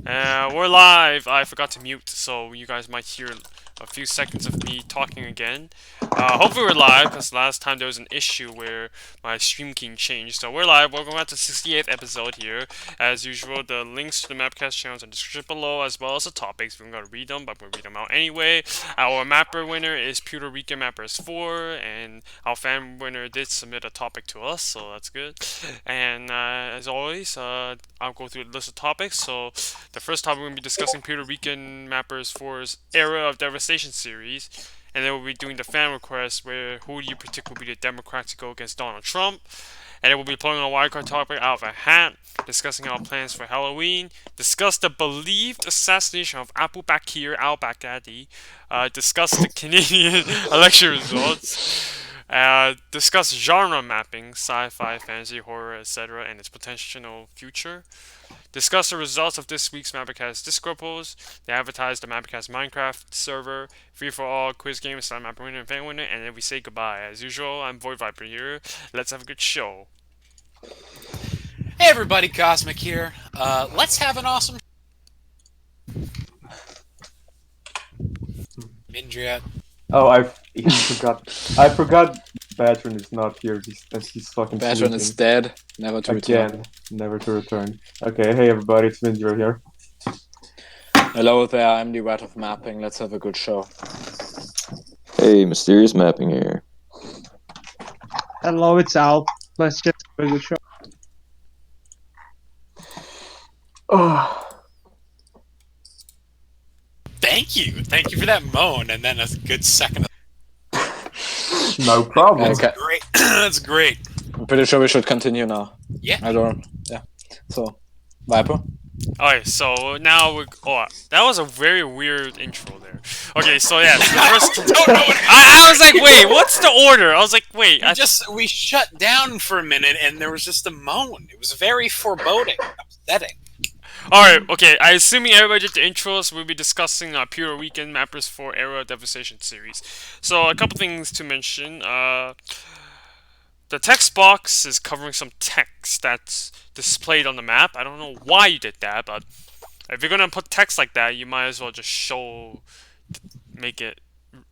We're live. I forgot to mute, so you guys might hear a few seconds of me talking again. Hopefully we're live, because last time there was an issue where my stream key changed. So we're live. Welcome back to the 68th episode here. As usual, the links to the MapperCast channels are in the description below, as well as the topics. We're going to read them, but we'll read them out anyway. Our mapper winner is Puerto Rican Mappers 4, and our fan winner did submit a topic to us, so that's good. And as always, I'll go through a list of topics. So the first topic we're going to be discussing Puerto Rican Mappers 4's Era of Devastation series. And then we'll be doing the fan request where who do you predict will be the Democrats to go against Donald Trump. And then we'll be pulling a wildcard topic out of a hat, discussing our plans for Halloween, discuss the believed assassination of Abu Bakr Al-Baghdadi, discuss the Canadian election results, discuss genre mapping, sci-fi, fantasy, horror, etc., and its potential future. Discuss the results of this week's MapperCast Discord polls. They advertise the MapperCast Minecraft server, free for all, quiz game, sign mapper winner, and fan winner, and then we say goodbye. As usual, I'm Void Viper here. Let's have a good show. Hey everybody, Cosmic here. Let's have an awesome Mindria. Oh, I forgot. I forgot. Batron is not here. He's fucking. Batron is dead. Never to return. Never to return. Okay, hey everybody, it's Mindria here. Hello there. I'm the Rat of Mapping. Let's have a good show. Hey, Mysterious Mapping here. Hello, it's Al. Let's just have a good show. Oh, Thank you for that moan, and then a good second. no problem. Okay. Great, that's great. I'm pretty sure we should continue now. Yeah. Yeah. So, Viper? Alright, so now we're. Oh, that was a very weird intro there. Okay, so yeah, so the first. I was like, wait, what's the order? I was like, wait. We shut down for a minute, and there was just a moan. It was very foreboding, upsetting. Alright, okay, I assuming everybody did the intros, we'll be discussing Puerto Rican Mappers 4 Era Devastation series. So, a couple things to mention. The text box is covering some text that's displayed on the map. I don't know why you did that, but if you're gonna put text like that, you might as well just make it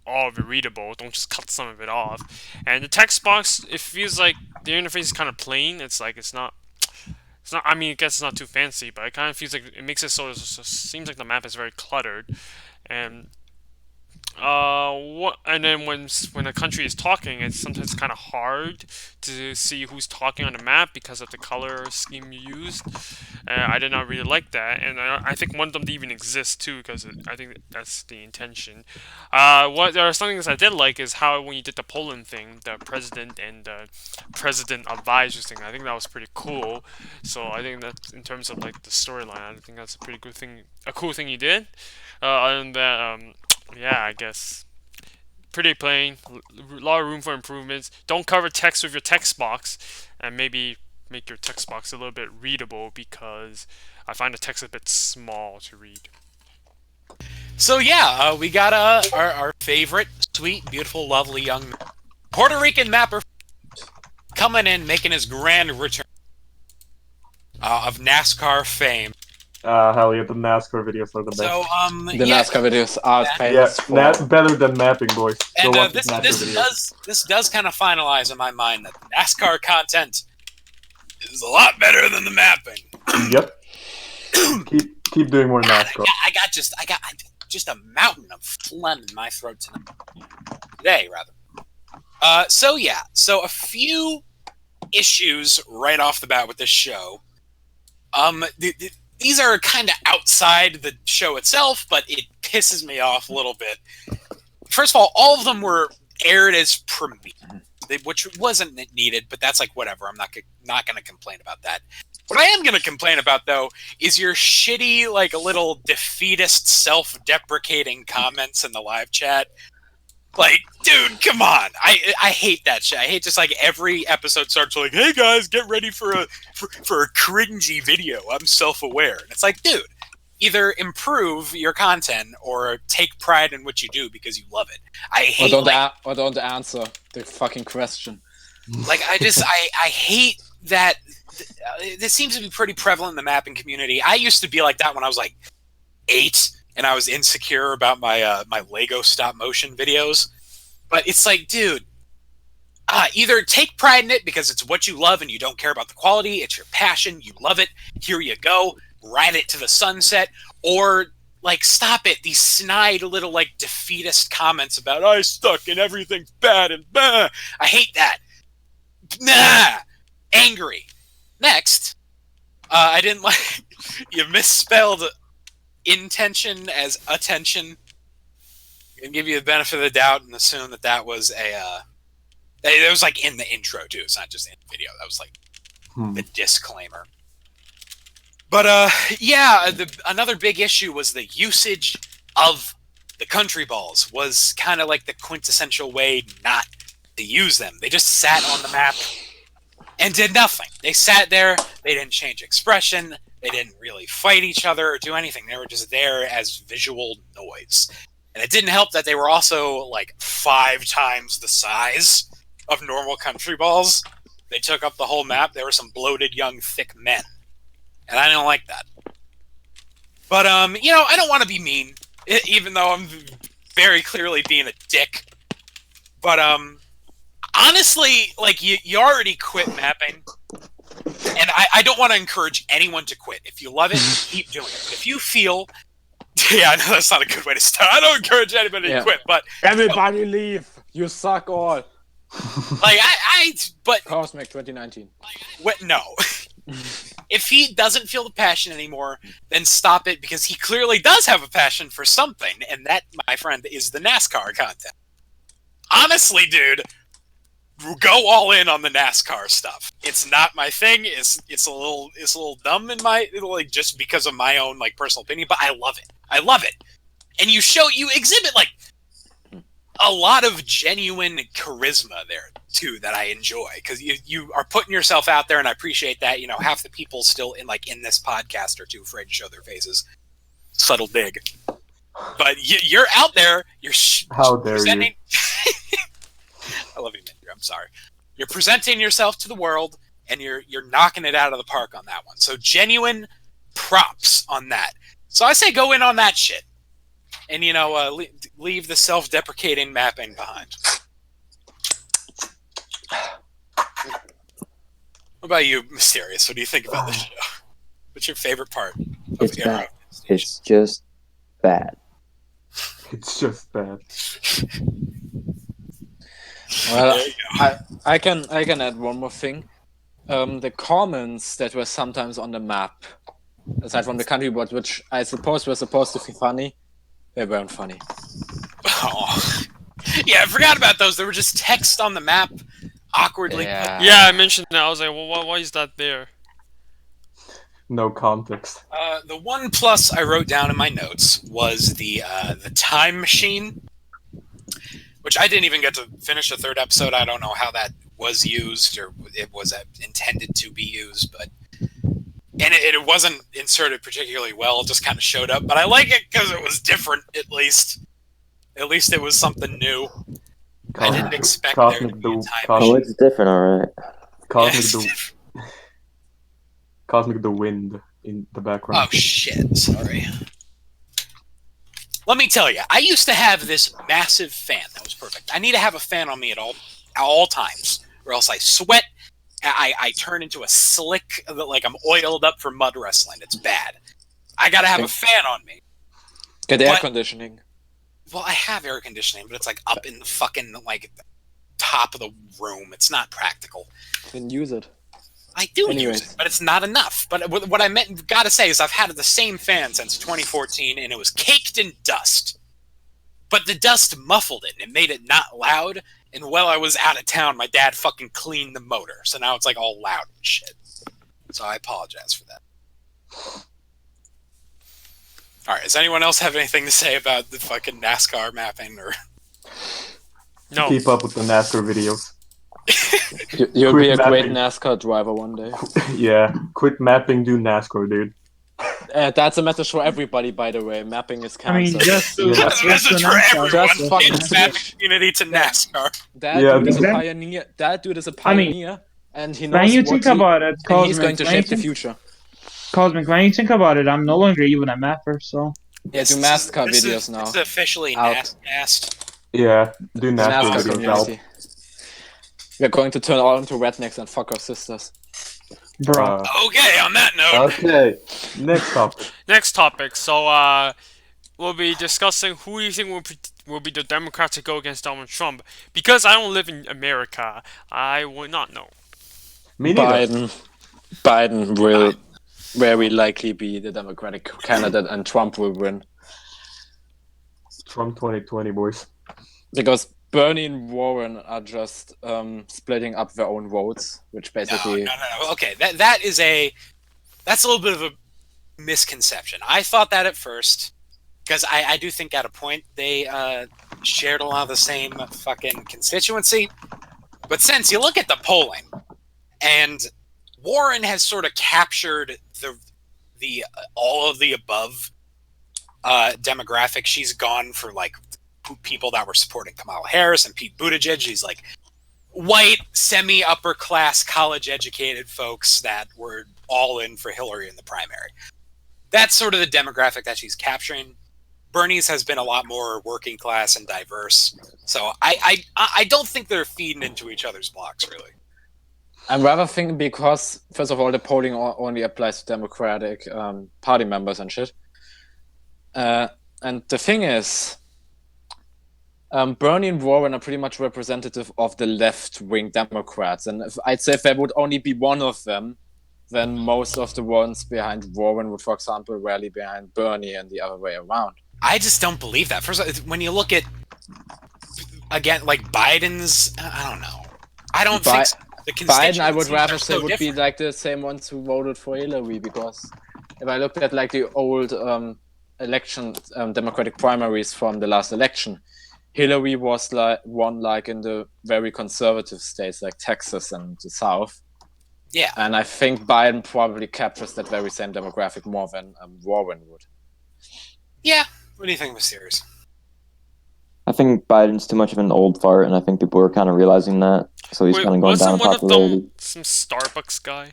all of it readable. Don't just cut some of it off. And the text box, it feels like the interface is kind of plain. It's not. I mean, I guess it's not too fancy, but it kind of feels like it makes it so it seems like the map is very cluttered, and and then when a country is talking, it's sometimes kind of hard to see who's talking on the map because of the color scheme you used. I did not really like that, and I think one of them didn't even exist too, because I think that's the intention. There are some things I did like is how when you did the Poland thing, the president and the president advisors thing, I think that was pretty cool. So I think that in terms of like the storyline, I think that's a pretty good thing, a cool thing you did. Other than that, yeah, I guess pretty plain. A lot of room for improvements. Don't cover text with your text box, and maybe make your text box a little bit readable, because I find the text a bit small to read. So yeah, we got our favorite, sweet, beautiful, lovely young Puerto Rican mapper coming in, making his grand return of NASCAR fame. Hell yeah, the NASCAR videos are the best. So The NASCAR videos are famous for... better than mapping, boys. And Go watch this NASCAR videos. does kind of finalize in my mind that the NASCAR content is a lot better than the mapping. Yep. keep doing more NASCAR. I got just a mountain of phlegm in my throat today, rather. So yeah, so a few issues right off the bat with this show. These are kind of outside the show itself, but it pisses me off a little bit. First of all of them were aired as premiere, which wasn't needed, but that's like whatever. I'm not going to complain about that. What I am going to complain about, though, is your shitty, like, little defeatist, self-deprecating comments in the live chat. Like, dude, come on! I hate that shit. I hate just like every episode starts like, "Hey guys, get ready for a cringy video. I'm self-aware," and it's like, dude, either improve your content or take pride in what you do because you love it. I hate or don't answer the fucking question. Like I hate that this seems to be pretty prevalent in the mapping community. I used to be like that when I was like 8, and I was insecure about my my Lego stop motion videos. But it's like, dude, either take pride in it because it's what you love and you don't care about the quality. It's your passion. You love it. Here you go. Ride it to the sunset. Or, like, stop it. These snide little, like, defeatist comments about, I suck and everything's bad and bah. I hate that. Nah. Angry. Next. I didn't like... You misspelled intention as attention. I'm going to give you the benefit of the doubt and assume that that was a... It was like in the intro too. It's not just in the video. That was like the disclaimer. But yeah, another big issue was the usage of the country balls was kind of like the quintessential way not to use them. They just sat on the map and did nothing. They sat there. They didn't change expression. They didn't really fight each other or do anything. They were just there as visual noise. And it didn't help that they were also like 5 times the size of normal country balls. They took up the whole map. They were some bloated, young, thick men. And I don't like that. But, you know, I don't want to be mean, even though I'm very clearly being a dick. But, honestly, like, you already quit mapping. And I don't want to encourage anyone to quit. If you love it, keep doing it. But if you feel... Yeah, I know that's not a good way to start. I don't encourage anybody to quit, but... Everybody leave! You suck all! Like, but... Cosmic 2019. No. If he doesn't feel the passion anymore, then stop it, because he clearly does have a passion for something, and that, my friend, is the NASCAR content. Honestly, dude, go all in on the NASCAR stuff. It's not my thing. It's a little dumb in my, like, just because of my own, like, personal opinion, but I love it. I love it. And you exhibit, like, a lot of genuine charisma there too that I enjoy, because you are putting yourself out there, and I appreciate that. You know, half the people still in this podcast are too afraid to show their faces. Subtle dig, but you're out there. How dare presenting... you? I love you, Mindria. I'm sorry. You're presenting yourself to the world, and you're knocking it out of the park on that one. So genuine props on that. So I say go in on that shit. And, you know, leave the self-deprecating mapping behind. What about you, Mysterious? What do you think about this show? What's your favorite part of It's Arrow? bad. It's just bad. It's just bad. Well, There you go. I can add one more thing. The comments that were sometimes on the map, aside from the country board, which I suppose were supposed to be funny, they weren't funny. Oh. Yeah, I forgot about those. There were just text on the map, awkwardly. Yeah. Yeah, I mentioned that. I was like, well, why is that there? No context. The one plus I wrote down in my notes was the time machine, which I didn't even get to finish the 3rd episode. I don't know how that was used, or it was intended to be used, but and it wasn't inserted particularly well. It just kind of showed up, but I like it because it was different. At least it was something new. I didn't expect there to be a time Oh, machine. it's different, alright. Cosmic the wind in the background. Oh shit! Sorry. Let me tell you, I used to have this massive fan that was perfect. I need to have a fan on me at all times, or else I sweat. I turn into a slick, like I'm oiled up for mud wrestling. It's bad. I gotta have a fan on me. Get air conditioning. Well, I have air conditioning, but it's like up in the fucking like top of the room. It's not practical. Then use it. I do use it, but it's not enough. But what I gotta say is I've had the same fan since 2014, and it was caked in dust. But the dust muffled it, and it made it not loud. And while I was out of town, my dad fucking cleaned the motor, so now it's like all loud and shit. So I apologize for that. All right, does anyone else have anything to say about the fucking NASCAR mapping or? No. Keep up with the NASCAR videos. You'll be a Quit great mapping. NASCAR driver one day. Yeah, quit mapping, do NASCAR, dude. That's a message for everybody, by the way. Mapping is I mean, cancelled. just to That's a message for everyone. Just fucking Change mapping community to NASCAR. That Yeah, dude is a exactly. pioneer. That dude is a I mean- pioneer And he knows When you what think he- about it, and he's Cosmic, going to when you shape the think- future. Cosmic, when you think about it, I'm no longer even a mapper, so... Yeah, do NASCAR videos now. This is officially Out. NASCast. Yeah, do The NASCAR NASCAR videos out. community. We're going to turn all into rednecks and fuck our sisters. Bro. Okay, on that note. Okay, next topic. Next topic. So, we'll be discussing who do you think will be the Democrats to go against Donald Trump. Because I don't live in America, I would not know. Me neither. Biden will very likely be the Democratic candidate, and Trump will win. Trump 2020, boys. Because Bernie and Warren are just splitting up their own votes, which basically... No. Okay, that's a little bit of a misconception. I thought that at first, because I do think at a point they shared a lot of the same fucking constituency. But since you look at the polling, and Warren has sort of captured the all of the above demographic. She's gone for like people that were supporting Kamala Harris and Pete Buttigieg. She's like white, semi-upper class, college-educated folks that were all in for Hillary in the primary. That's sort of the demographic that she's capturing. Bernie's has been a lot more working class and diverse. So I don't think they're feeding into each other's blocks, really. I'm rather thinking because, first of all, the polling only applies to Democratic Party members and shit. And the thing is, Bernie and Warren are pretty much representative of the left-wing Democrats. And I'd say if there would only be one of them, then most of the ones behind Warren would, for example, rally behind Bernie and the other way around. I just don't believe that. First, when you look at, again, like Biden's, I don't know. I don't think so. The Biden, I would constituencies rather are say, so would different. be like the same ones who voted for Hillary, because if I looked at like the old election Democratic primaries from the last election, Hillary was won like in the very conservative states like Texas and the South. Yeah. And I think Biden probably captures that very same demographic more than Warren would. Yeah. What do you think of the series? I think Biden's too much of an old fart, and I think people are kind of realizing that. So he's Wait, kind of going down wasn't in one of popularity. them some Starbucks guy?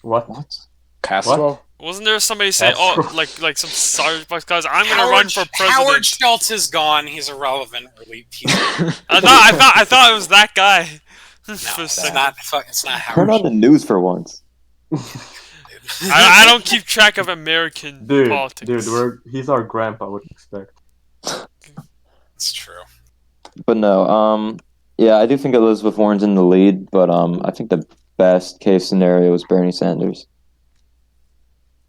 What? Castro? Wasn't there somebody say, That's oh, like some Starbucks guys? I'm gonna run for president. Howard Schultz is gone. He's irrelevant. I thought it was that guy. No, For a it's second. not. It's not Howard. Turn on the news for once. I don't keep track of American politics. Dude, he's our grandpa. What do you expect? It's true. But no, yeah, I do think Elizabeth Warren's in the lead, but I think the best case scenario is Bernie Sanders.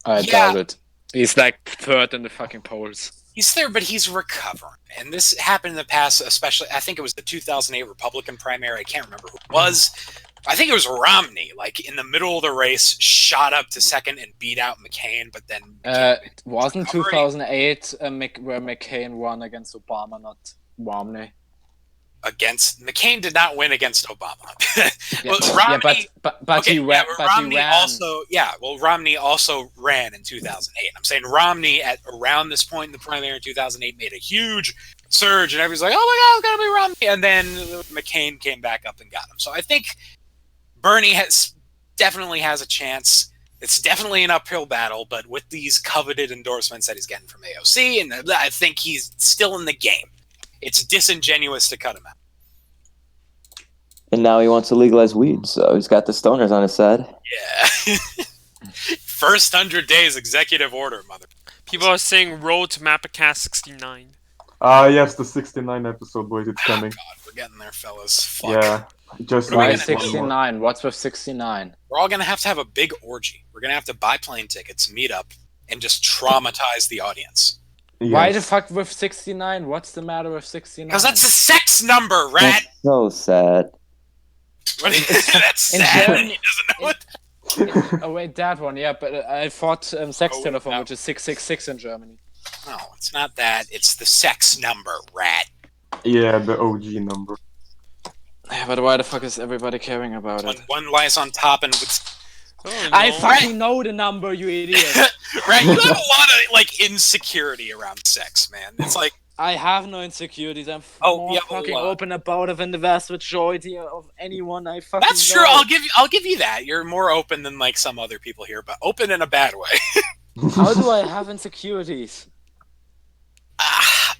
I Yeah. doubt it. He's like third in the fucking polls. He's there, but he's recovering. And this happened in the past, especially, I think it was the 2008 Republican primary. I can't remember who it was. I think it was Romney, like in the middle of the race, shot up to second and beat out McCain, but then It wasn't recovery. 2008 where McCain won against Obama, not Romney. against McCain did not win against Obama. Yeah, Well, Romney, but okay, he ran. but But Romney he ran. also, Romney also ran in 2008. I'm saying Romney at around this point in the primary in 2008 made a huge surge, and everybody's like, "Oh my God, it's gotta be Romney!" And then McCain came back up and got him. So I think Bernie definitely has a chance. It's definitely an uphill battle, but with these coveted endorsements that he's getting from AOC, and I think he's still in the game. It's disingenuous to cut him out. And now he wants to legalize weed, so he's got the stoners on his side. Yeah. First 100 days executive order, mother. People are saying road to MapperCast 69. Yes, the 69 episode, boys, it's coming. God, we're getting there, fellas. Fuck. Yeah, just What are we Why gonna- one more. 69? What's with 69? We're all going to have a big orgy. We're going to have to buy plane tickets, meet up, and just traumatize the audience. Why Yes. the fuck with 69? What's the matter with 69? Because that's a sex number, rat! That's so sad. That's In sad. Germany- He doesn't know what. Oh wait, that one, yeah, but I thought sex Oh, telephone, no. which is 666 in Germany. No, it's not that. It's the sex number, rat. Yeah, the OG number. Yeah, but why the fuck is everybody caring about When it? one lies on top and with... Oh, I no. fucking know the number, you idiot. Right, you have a lot of, like, insecurity around sex, man. It's like... I have no insecurities. I'm more yeah, fucking well, open about it than the vast majority of anyone I fucking That's know. true. I'll give you that. You're more open than like some other people here, but open in a bad way. How do I have insecurities?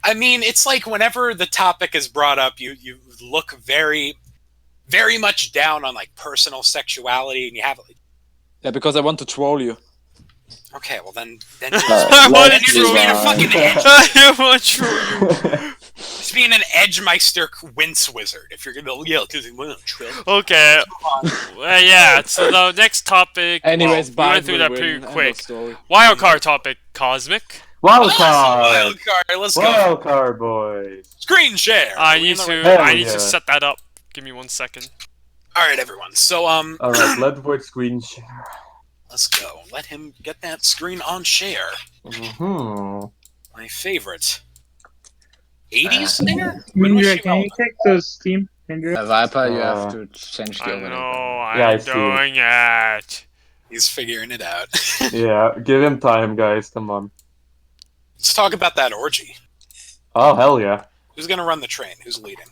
I mean, it's like whenever the topic is brought up, you look very, very much down on like personal sexuality, and you have like, Yeah, because I want to troll you. okay, well then I want then to you're just being a troll fucking edge, I want to troll you. just being an Edgemeister wince wizard. If you're gonna yell, because you want to troll. Okay. Yeah. So the next topic. Anyways, well, we went Biden through will that win. pretty End of quick. story. Wildcard topic. Cosmic. Wildcard! Wildcard, let's go. Wildcard, boys! Screen share. I Are we need in the to. right- Hell I need yeah. to set that up. Give me 1 second. All right, everyone. So Alright, let's wait screen share. let's go. Let him get that screen on share. Mm-hmm. My favorite. 80s singer? When was Mindria, she can you out? check the Steam? Mindria? Viper, you have to change the I overlay. know. Yeah, I I'm see it. doing it. He's figuring it out. Yeah, give him time, guys. Come on. Let's talk about that orgy. Oh, hell yeah. Who's gonna run the train? Who's leading?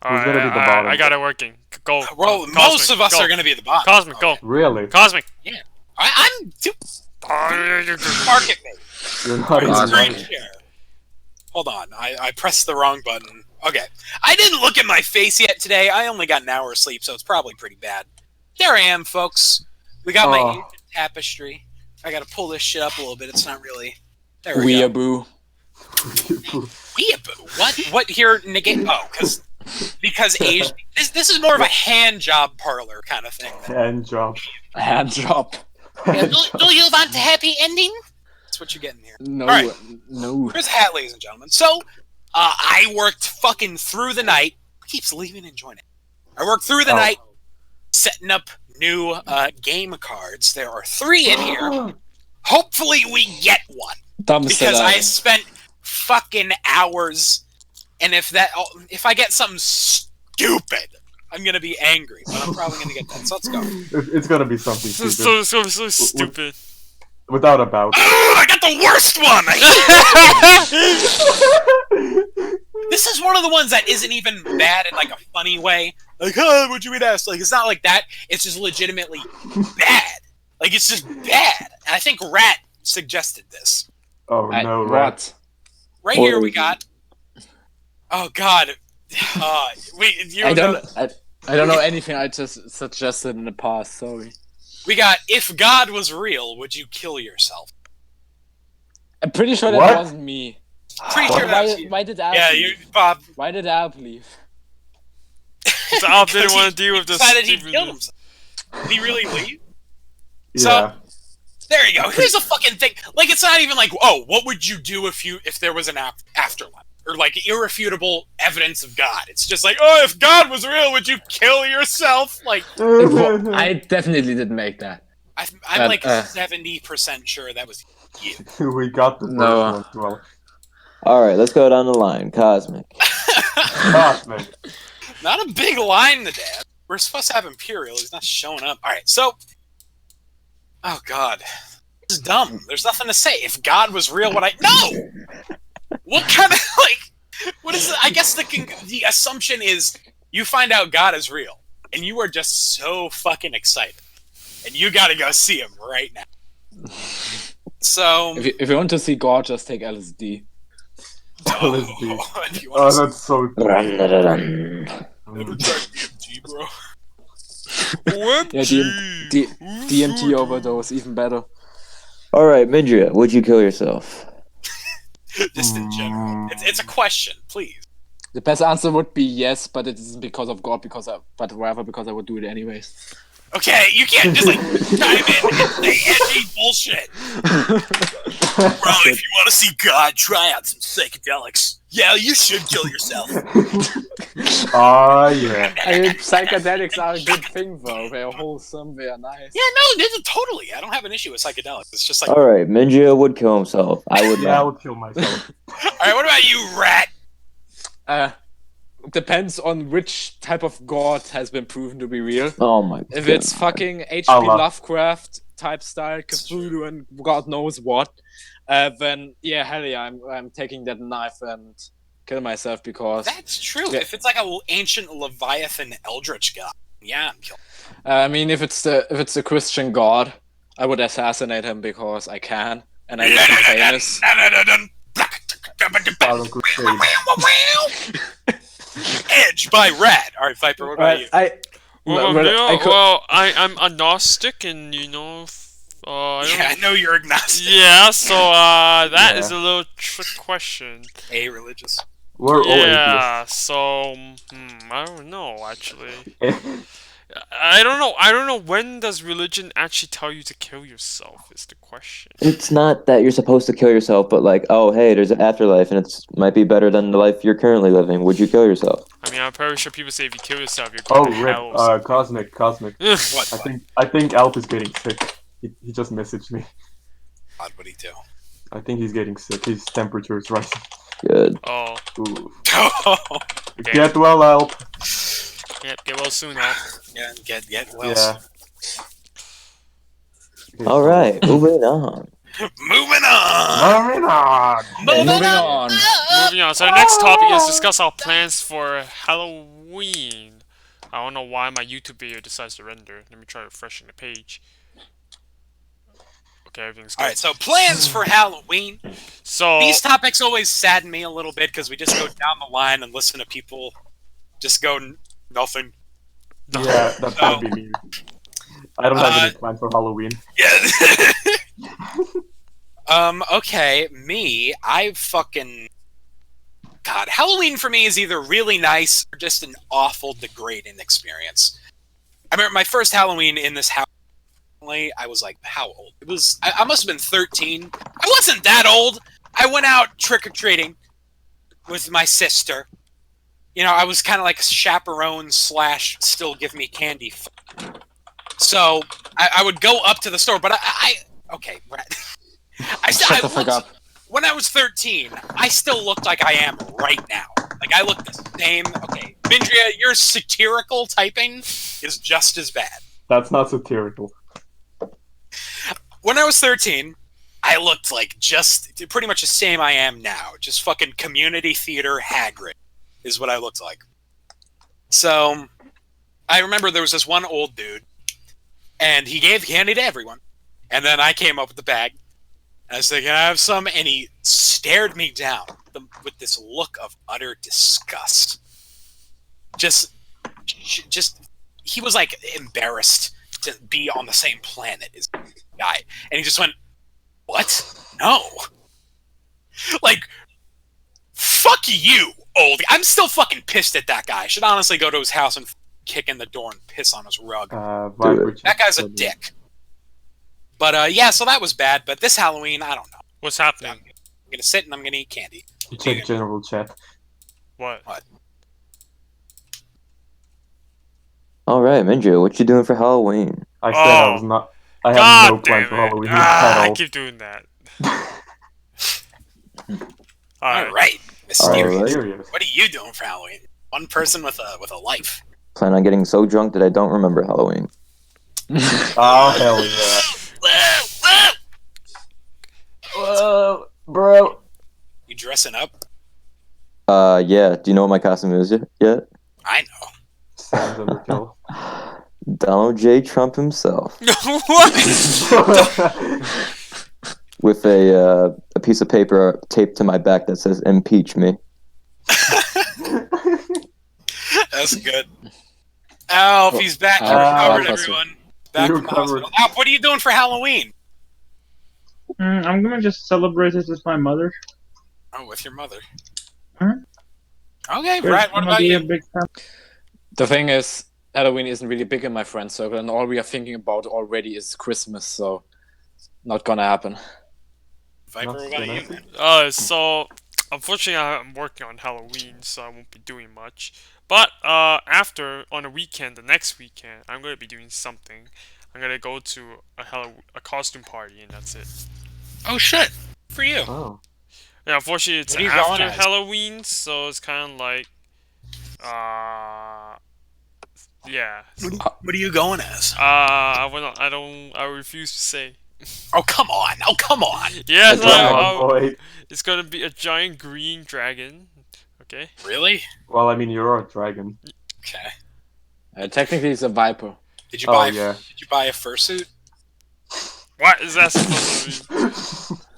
Alright, gonna be the bottom? I got it working. Go. Well, Cosmic, most of us go. are gonna be at the bottom. Cosmic, go. Really? Cosmic. I'm too market me. You're not Alright, even screen right. share. Hold on, I pressed the wrong button. Okay. I didn't look at my face yet today. I only got an hour of sleep, so it's probably pretty bad. There I am, folks. We got my Oh. ancient tapestry. I gotta pull this shit up a little bit. It's not really... There we go. Weeaboo. Weeaboo? What? What here negate? Oh, because Asian... This is more of a hand job parlor kind of thing. Hand job. Hand job. Yeah, do you want a happy ending? That's what you're getting here. No, Alright. no. Here's a hat, ladies and gentlemen. So, I worked fucking through the night. Keeps leaving and joining. I worked through the Oh. night setting up new game cards. There are 3 in here. Hopefully we get one. Because I spent fucking hours, and if I get something stupid, I'm gonna be angry. But I'm probably gonna get that. So let's go. It's gonna be something This is stupid. so stupid. Without a doubt. Oh, I got the worst one. This is one of the ones that isn't even bad in like a funny way. Like, oh, what'd you eat ass? Like, it's not like that. It's just legitimately bad. Like, it's just bad. And I think Rat suggested this. Oh no, What? rat. Right here we got. Oh God. You I know, don't know anything I just suggested in the past, sorry. we got. If God was real, would you kill yourself? I'm pretty sure that What? wasn't me. Pretty sure that was you. Why did Al Yeah, leave? you, Bob. Why did Al leave? So Al didn't Because want he to deal with this. Decided he stupid- killed himself. Did he really leave? Yeah. There you go. Here's a fucking thing. Like, it's not even like, oh, what would you do if there was an afterlife? Or, like, irrefutable evidence of God. It's just like, oh, if God was real, would you kill yourself? Like, I definitely didn't make that. I'm like 70% sure that was you. We got the first No. one as well. Alright, let's go down the line. Cosmic. Cosmic. Not a big line today. We're supposed to have Imperial. He's not showing up. Alright, so... Oh, God. This is dumb. There's nothing to say. If God was real, would I... No! What kind of, like... What is it? I guess the assumption is you find out God is real, and you are just so fucking excited. And you gotta go see him right now. So... If you want to see God, just take LSD. LSD. if you Oh, want to that's so Run, da, da, dun. never try DMT, bro. Yeah, DMT overdose, even better. Alright, Mindria, would you kill yourself? Just in general. It's a question, please. The best answer would be yes, but it isn't because of God, but rather because I would do it anyways. Okay, you can't just like chime in and say edgy bullshit. Bro, if you want to see God, try out some psychedelics. Yeah, you should kill yourself. Ah, yeah. I mean, psychedelics are a good thing, though. They're wholesome, they're nice. Yeah, no, this is totally. I don't have an issue with psychedelics. It's just like, all Alright, Mindria would kill himself. I would Yeah, I not. would kill myself. right, what about you, Rat? depends on which type of god has been proven to be real. Oh my god. If it's fucking H.P. Allah. Lovecraft type style, Cthulhu and God knows what, then yeah, hell yeah, I'm taking that knife and kill myself because That's true. Yeah. If it's like an ancient Leviathan Eldritch god, yeah, I'm killing. I mean if it's the Christian god, I would assassinate him because I can and I would be famous. Silent Crusade. Edge by Rat. All right, Viper. What about you? I'm agnostic, and I don't. Yeah, I know you're agnostic. Yeah, so that is Yeah. a little trick question. A religious. We're all Yeah, so I don't know actually. atheists. I don't know. I don't know when does religion actually tell you to kill yourself is the question. It's not that you're supposed to kill yourself, but like, oh hey, there's an afterlife, and it's might be better than the life you're currently living. Would you kill yourself? I mean, I'm pretty sure people say if you kill yourself, you're Oh, going to rip. hell. Cosmic. What? I think Alp is getting sick. He just messaged me. What would he do? I think he's getting sick. His temperature is rising. Good. Oh, Ooh. Oh, Get well, Alp. yeah, get well soon, Al. yeah, get well. Yeah. All right, moving on. Moving on. Moving on. Moving on. Moving on. So the next topic is discuss our plans for Halloween. I don't know why my YouTube video decides to render. Let me try refreshing the page. Okay, everything's good. All right, so plans for Halloween. So These topics always sadden me a little bit because we just go down the line and listen to people just go nothing. Yeah, that would be me. I don't have any plan for Halloween. Yeah. Okay, me, God, Halloween for me is either really nice or just an awful, degrading experience. I remember my first Halloween in this house, I was like, how old? I must have been 13. I wasn't that old. I went out trick-or-treating with my sister. I was kind of like chaperone / still give me candy. So I would go up to the store, but okay, Brett. Shut the fuck up. When I was 13, I still looked like I am right now. Like I look the same. Okay, Mindria, your satirical typing is just as bad. That's not satirical. When I was 13, I looked like just pretty much the same I am now. Just fucking community theater Hagrid is what I looked like. So I remember there was this one old dude, and he gave candy to everyone. And then I came up with the bag, and I was like, "Can I have some?" And he stared me down with this look of utter disgust. Just, he was like embarrassed to be on the same planet as the guy, and he just went, "What? No!" Like, fuck you, old. I'm still fucking pissed at that guy. I should honestly go to his house and kick in the door and piss on his rug. Viper That guy's a dick. But yeah, so that was bad. But this Halloween, I don't know. what's happening? I'm gonna sit and I'm gonna eat candy. Check general chat. What? All right, Mindria, what you doing for Halloween? I said I was not. I have God no plan damn for it. Halloween I at all. keep doing that. All Alright. right, mysterious. Alright. Serious. What are you doing for Halloween? One person with a life. Plan on getting so drunk that I don't remember Halloween. Oh hell yeah! Whoa, bro. You dressing up? Yeah. Do you know what my costume is yet? I know. Sam's overkill. Donald J. Trump himself, What? with a piece of paper taped to my back that says "Impeach me." That's good. Alf, he's back. He recovered, everyone. Back He from the recovered. hospital. Alf, what are you doing for Halloween? I'm gonna just celebrate it with my mother. Oh, with your mother. Huh? Okay, There's Brad, what gonna about be you? a big time. The thing is, Halloween isn't really big in my friend circle, and all we are thinking about already is Christmas, so not gonna happen. Viper, what about you, man? So unfortunately I'm working on Halloween, so I won't be doing much. But after on a weekend, the next weekend, I'm gonna be doing something. I'm gonna go to a costume party, and that's it. Oh, shit. For you. Oh. Yeah, unfortunately it's What are you going after as? Halloween, so it's kind of like Yeah. What are you going as? I refuse to say. Oh, come on. Oh, come on. Yes, Dragon boy. it's gonna be a giant green dragon. Okay. Really? Well, I mean, you're a dragon. Okay. Technically, it's a viper. Did you Oh, buy? yeah. Did you buy a fursuit? What is that supposed to mean?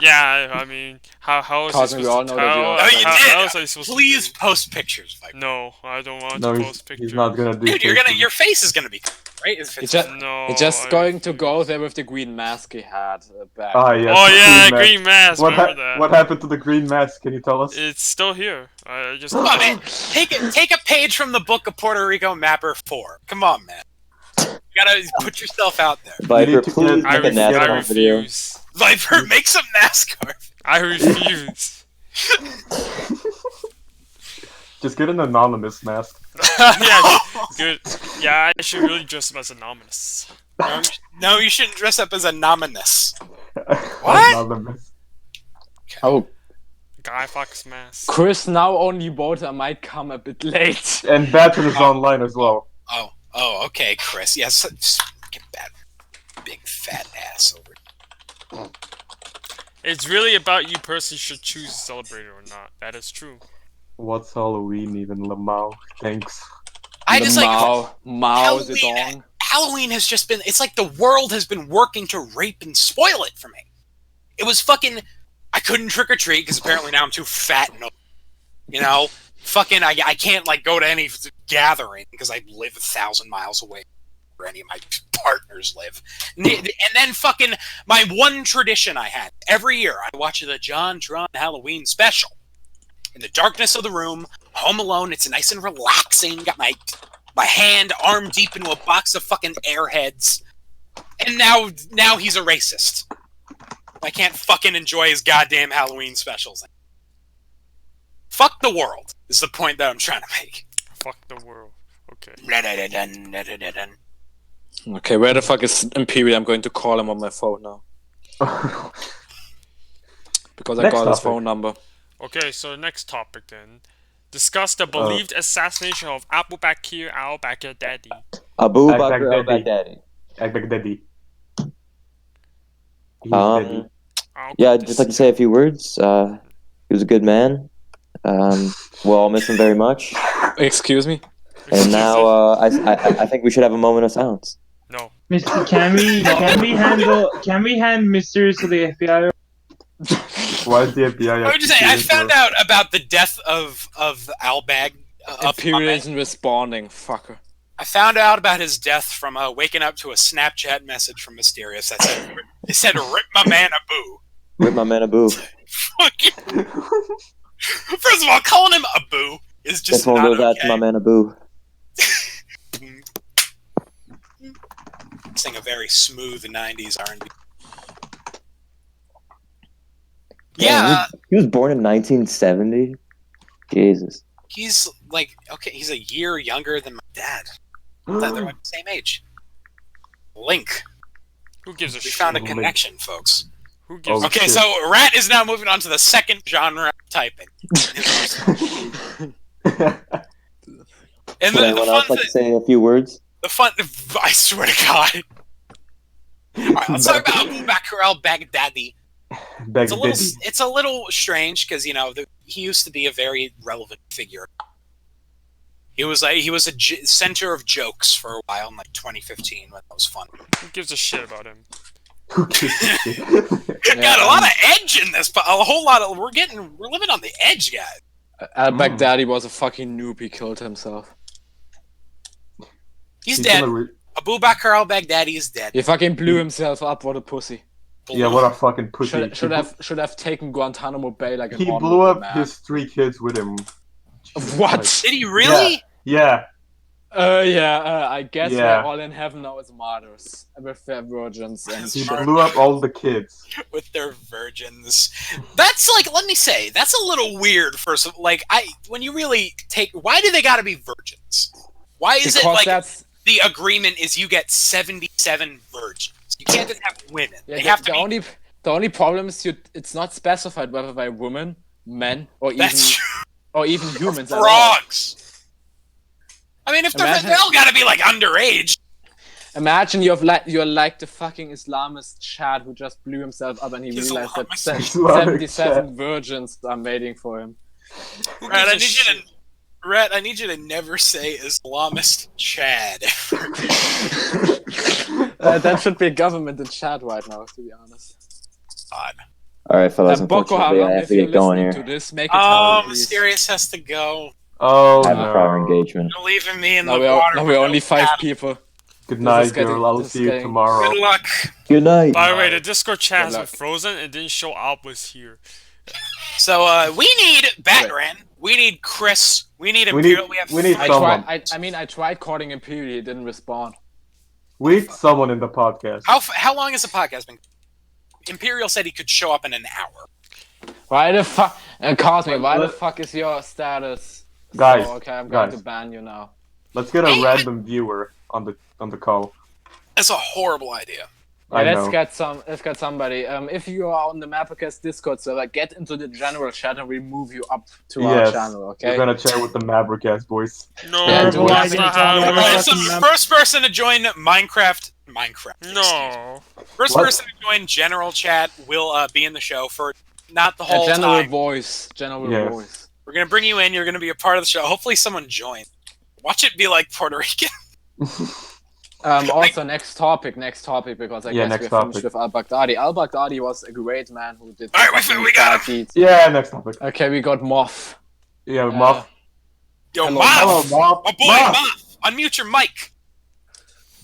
Yeah, I mean, how is he Cousin, we all supposed to? know that you are- Oh, you did. How is he supposed Please to? post pictures, Viper. No, I don't want No, to he's, post pictures. he's not gonna do Dude, pictures. your face is gonna be right. If He's it's, just, No. he's just I going to refuse. go there with the green mask he had back. Ah, yes. Oh yeah, mask. green mask. Remember that? What happened to the green mask? Can you tell us? It's still here. I just. come on, man. Take a page from the book of Puerto Rico Mapper 4. Come on, man. You gotta put yourself out there. Viper, need to please get- make a I NASCAR video. refuse. Viper, make some NASCAR. I refuse. Just get an anonymous mask. Yeah, good. Yeah, I should really dress up as anonymous. No, you shouldn't dress up as anonymous. Anonymous. Oh, Guy Fawkes mask. Chris, now only voter might come a bit late. And Batman is online as well. Oh, okay, Chris. Yes, get that big fat ass over. It's really about you personally should choose to celebrate it or not. That is true. What's Halloween even, Lamau? Thanks. I just like Mao Halloween. Zedong. Halloween has just been. It's like the world has been working to rape and spoil it for me. It was fucking. I couldn't trick or treat because apparently now I'm too fat and, you know, fucking. I can't like go to any gathering because I live 1,000 miles away where any of my partners live. And then fucking my one tradition I had every year, I watch the John Tron Halloween special. In the darkness of the room, home alone, it's nice and relaxing. Got my hand arm deep into a box of fucking airheads. And now he's a racist. I can't fucking enjoy his goddamn Halloween specials. Fuck the world is the point that I'm trying to make. Fuck the world. Okay. Okay, where the fuck is Imperial? I'm going to call him on my phone now. Because I Next got his topic. phone number. Okay, so the next topic then. Discuss the believed assassination of Abu Bakr Al-Baghdadi. Abu Al-Baghdadi. Bakr Al-Baghdadi. Al-Baghdadi. He's Um, dead. Yeah, I'd just like to say a few words. He was a good man. We'll all miss him very much. Excuse me? And now, I think we should have a moment of silence. No. Mr. Can we hand Mysteries to the FBI? Why is the FBI? I would just say, I found out about the death of Al-Bag. Imperial isn't responding, fucker. I found out about his death from waking up to a Snapchat message from Mysterious that said, it said, "Rip my man Abu." Rip my man Abu. Fucking. First of all, calling him Abu is just This one not goes out to okay. my man Abu. Sing a very smooth '90s R&B. Yeah, He was born in 1970? Jesus. he's like he's a year younger than my dad. They're like the same age. Link. Who gives a We shit? found a Link. connection, folks. Who gives Oh, a Okay, shit. so Rat is now moving on to the second genre of typing. And Would the anyone fun else like to thing, say a few words? I swear to God. Alright, let's talk about Abu Bakr Al-Baghdadi. Baghdadi. It's a little strange because he used to be a very relevant figure. He was a center of jokes for a while in like 2015 when that was fun. Who gives a shit about him? Got a lot of edge in this, but a whole lot of we're living on the edge, guys. Al-Baghdadi was a fucking noob. He killed himself. He's He's dead. gonna re- Abu Bakr al-Baghdadi is dead. He fucking blew himself up. What a pussy. Yeah, what a fucking pussy. Should have taken Guantanamo Bay like an He blew honorable up man. his 3 kids with him. Jesus What? Christ. Did he really? Yeah. I guess Yeah. they're all in heaven now as martyrs with their virgins and He Smart. blew up all the kids. With their virgins. That's like, let me say, that's a little weird. First of like, when you really take, why do they got to be virgins? Why is it because like that's the agreement is you get 77 virgins? You can't just have women. yeah, They have to the be. only problem is it's not specified whether by women, men, or That's even humans. at all. frogs. I mean, if Imagine- they all gotta be like underage. Imagine you're like the fucking Islamist Chad who just blew himself up and he He's realized that Islamist. Islamic 77 virgins are waiting for him. Red, I need you to never say Islamist Chad. That should be government in Chad right now, to be honest. God. All right, fellas. Boko Unfortunately, I Haram, have if to you're get going listening here. to this, make it happen, please. Mysterious has to go. Oh I have a prior no. engagement. You're leaving me in Now the water. we're with only no 5 paddle. people. Good night, getting- girl. I'll this is see you getting- tomorrow. Good luck. Good night. By the way, the Discord chat has Good been luck. frozen. It didn't show Alp was here. So we need Batran. We need Chris. We need Imperial. we need Frank. someone. I tried calling Imperial, he didn't respond. We need someone in the podcast. How long has the podcast been? Imperial said he could show up in an hour. Why the fuck? Cosmic, why the fuck is your status? Guys, So, okay, I'm going guys. to ban you now. Let's get a random viewer on the call. That's a horrible idea. I Yeah, know. let's get somebody. If you are on the MapperCast Discord server, get into the general chat and we'll move you up to our Yes. channel, We're okay? gonna chat with the MapperCast boys. No, Yeah, do that's it. not how it Yeah, Alright, works. so first person to join Minecraft. No. First What? person to join general chat will be in the show for not the A whole general time. voice. General Yes. voice. We're gonna bring you in. You're gonna be a part of the show. Hopefully, someone joins. Watch it be like Puerto Rican. Also, next topic, because I Yeah, guess next we're topic. finished with Al-Baghdeadi. Al-Baghdeadi was a great man who did Alright, fucking we got bad deeds. Yeah, next topic. Okay, we got Moth. Yeah, Muff. Yo, Hello, Moth! Hello, Muff. My boy, Muff. Moth! Unmute your mic.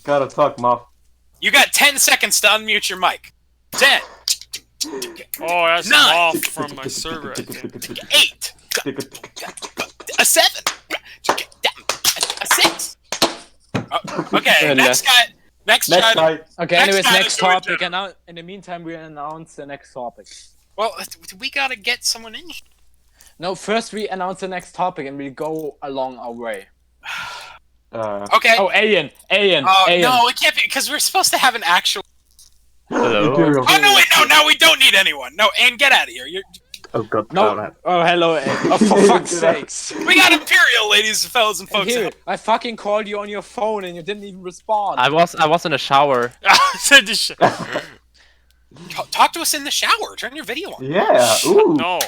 Gotta talk, Muff. You got 10 seconds to unmute your mic. 10, Oh, that's Nine. off from my server, I think. 8, a 7, a 6. Okay, And next guy. Next Next guy. guy. Okay, Next anyways, time next is doing topic. general. And now, in the meantime, we announce the next topic. Well, we gotta get someone in here. No, first we announce the next topic and we go along our way. Okay. Oh, Alien. No, it can't be because we're supposed to have an actual. Imperial. Oh no! Wait, no, we don't need anyone. No, and get out of here. Oh god. No. Oh, hello. Oh, for fuck's sakes. We got Imperial, ladies, fellas, and And folks. here, I fucking called you on your phone and you didn't even respond. I was in a shower. Said this shit. Talk to us in the shower. Turn your video on. Yeah. Ooh. No.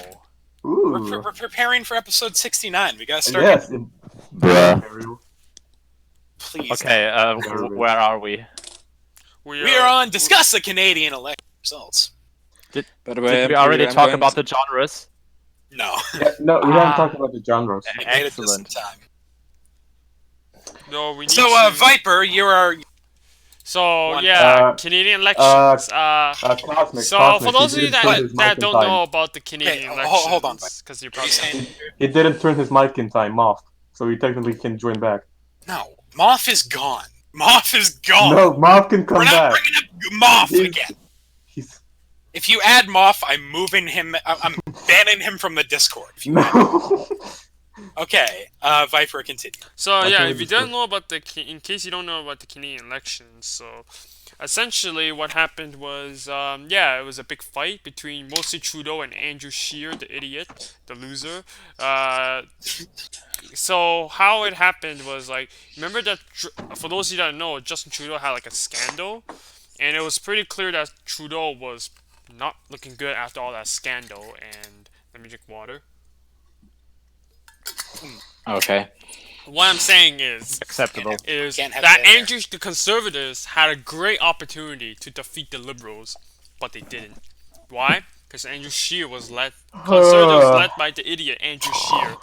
Ooh. We're preparing for episode 69. We gotta start. Yes. Bruh. Imperial. Please. Okay, where are we? We are on discuss the Canadian election results. By the way, Did we already I'm talk going about the genres? No. Yeah, no, we haven't talked about the genres. We made it just in Excellent. time. No, we need So, to... Viper, you are. So, One- yeah, Canadian elections. Cosmic. So, Cosmic, for those of he you didn't turn his that mic in don't time. know about the Canadian Hey, elections, hold on, because you're Are you probably saying? He didn't turn his mic in time, Moth. So he technically can join back. No. Moth is gone. Moth is gone. No, Moth can come We're not back. bringing up Moth He's- again. He's If you add Moth, I'm moving him. I'm banning him from the Discord. If you add- no. Okay, Viper, continue. So I yeah, think if you it's don't good. know about in case you don't know about the Canadian elections, so essentially what happened was, it was a big fight between mostly Trudeau and Andrew Scheer, the idiot, the loser. So how it happened was like, remember that for those of you that don't know, Justin Trudeau had like a scandal, and it was pretty clear that Trudeau was not looking good after all that scandal. And let me drink water. Okay. What I'm saying is. Acceptable. Is Can't have that that there. Andrew, the Conservatives had a great opportunity to defeat the Liberals, but they didn't. Why? Because Andrew Scheer was Conservatives led by the idiot Andrew Scheer.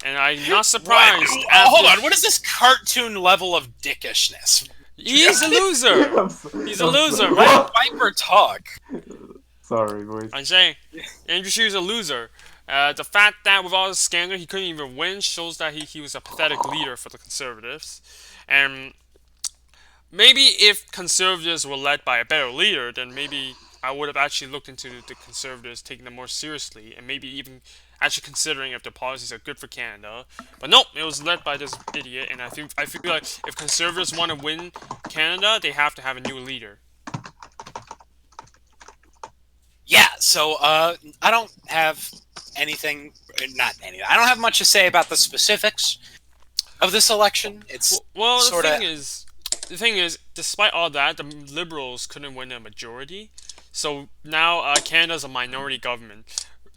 And I'm not surprised. What? after- Hold on, what is this cartoon level of dickishness? He's a loser! I'm so- He's a I'm so- loser, Let Viper talk. Sorry, boys. I'm saying, Andrew Scheer's a loser. The fact that with all the scandal he couldn't even win shows that he was a pathetic leader for the Conservatives. And maybe if Conservatives were led by a better leader, then maybe I would have actually looked into the Conservatives, taking them more seriously, and maybe even actually considering if their policies are good for Canada. But nope, it was led by this idiot, and I feel like if Conservatives want to win Canada, they have to have a new leader. Yeah, so I don't have anything. I don't have much to say about the specifics. of this election. It's Well, sorta... the thing is, despite all that, the Liberals couldn't win a majority. So now Canada's a minority government.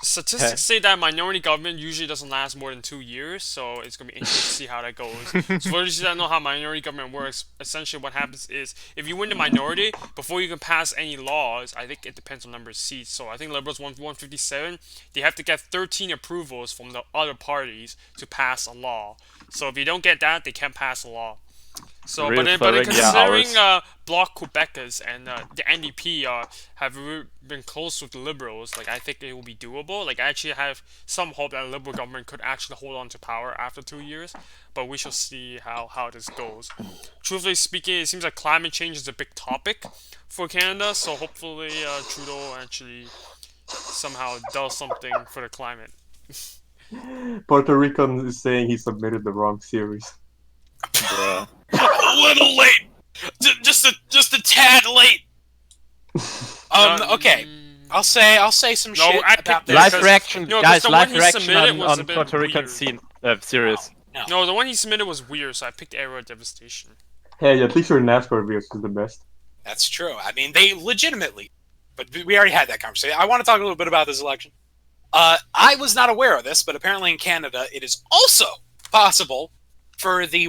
Statistics say that minority government usually doesn't last more than 2 years, so it's gonna be interesting to see how that goes. So for those of you that know how minority government works, essentially what happens is if you win the minority, before you can pass any laws, I think it depends on number of seats. So I think Liberals won 157. They have to get 13 approvals from the other parties to pass a law. So if you don't get that, they can't pass a law. So, Real but then flowing, yeah, considering ours. Bloc Quebecers and the NDP have been close with the Liberals, like I think it will be doable. Like I actually have some hope that a Liberal government could actually hold on to power after 2 years, but we shall see how this goes. Truthfully speaking, it seems like climate change is a big topic for Canada, so hopefully Trudeau actually somehow does something for the climate. Puerto Rican is saying he submitted the wrong series. Bruh. A little late. Just a tad late. Okay. I'll say some No, shit I about picked this. this. Live because- reaction, no, guys. the one Live he reaction submitted was a on bit Puerto Rican weird. scene series. No. No, the one he submitted was weird, so I picked Arrow Devastation. Hey, at least your NASCAR videos is the best. That's true. I mean, they legitimately... But we already had that conversation. I want to talk a little bit about this election. I was not aware of this, but apparently in Canada, it is also possible for the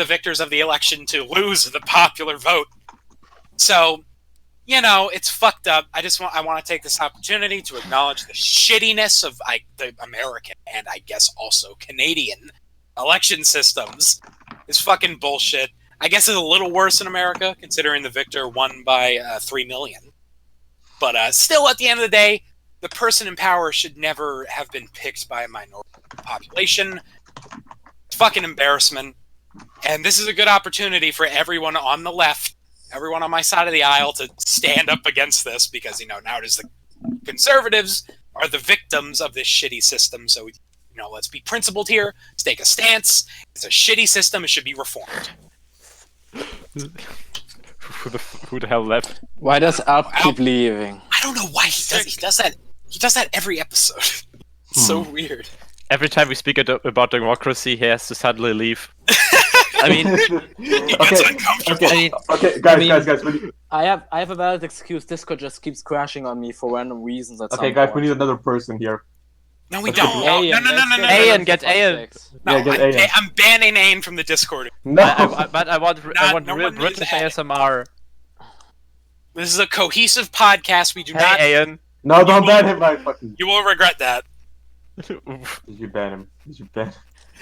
victors of the election to lose the popular vote. So, you know, it's fucked up. I want to take this opportunity to acknowledge the shittiness of the American and I guess also Canadian election systems. It's fucking bullshit. I guess it's a little worse in America, considering the victor won by 3 million. But still, at the end of the day, the person in power should never have been picked by a minority population. It's fucking embarrassment. And this is a good opportunity for everyone on the left, everyone on my side of the aisle, to stand up against this, because, you know, now it is the conservatives are the victims of this shitty system. So, you know, let's be principled here. Let's take a stance. It's a shitty system. It should be reformed. Who the hell left? Why does Alp keep leaving? I don't know why he does. He does that. He does that every episode. It's so weird. Every time we speak about democracy, he has to suddenly leave. I mean, He gets uncomfortable. Okay, guys. I have a valid excuse. Discord just keeps crashing on me for random reasons. Okay, guys, we need another person here. No, we Okay. don't. No. Ayan, get Ayan. No, Yeah, get Ayan. I'm banning Ayan from the Discord. No. But I want no real one needs British that. ASMR. This is a cohesive podcast. We do not. Hey, Ayan. No, don't ban him, I fucking... You will regret that. Did you ban him? Did you ban him?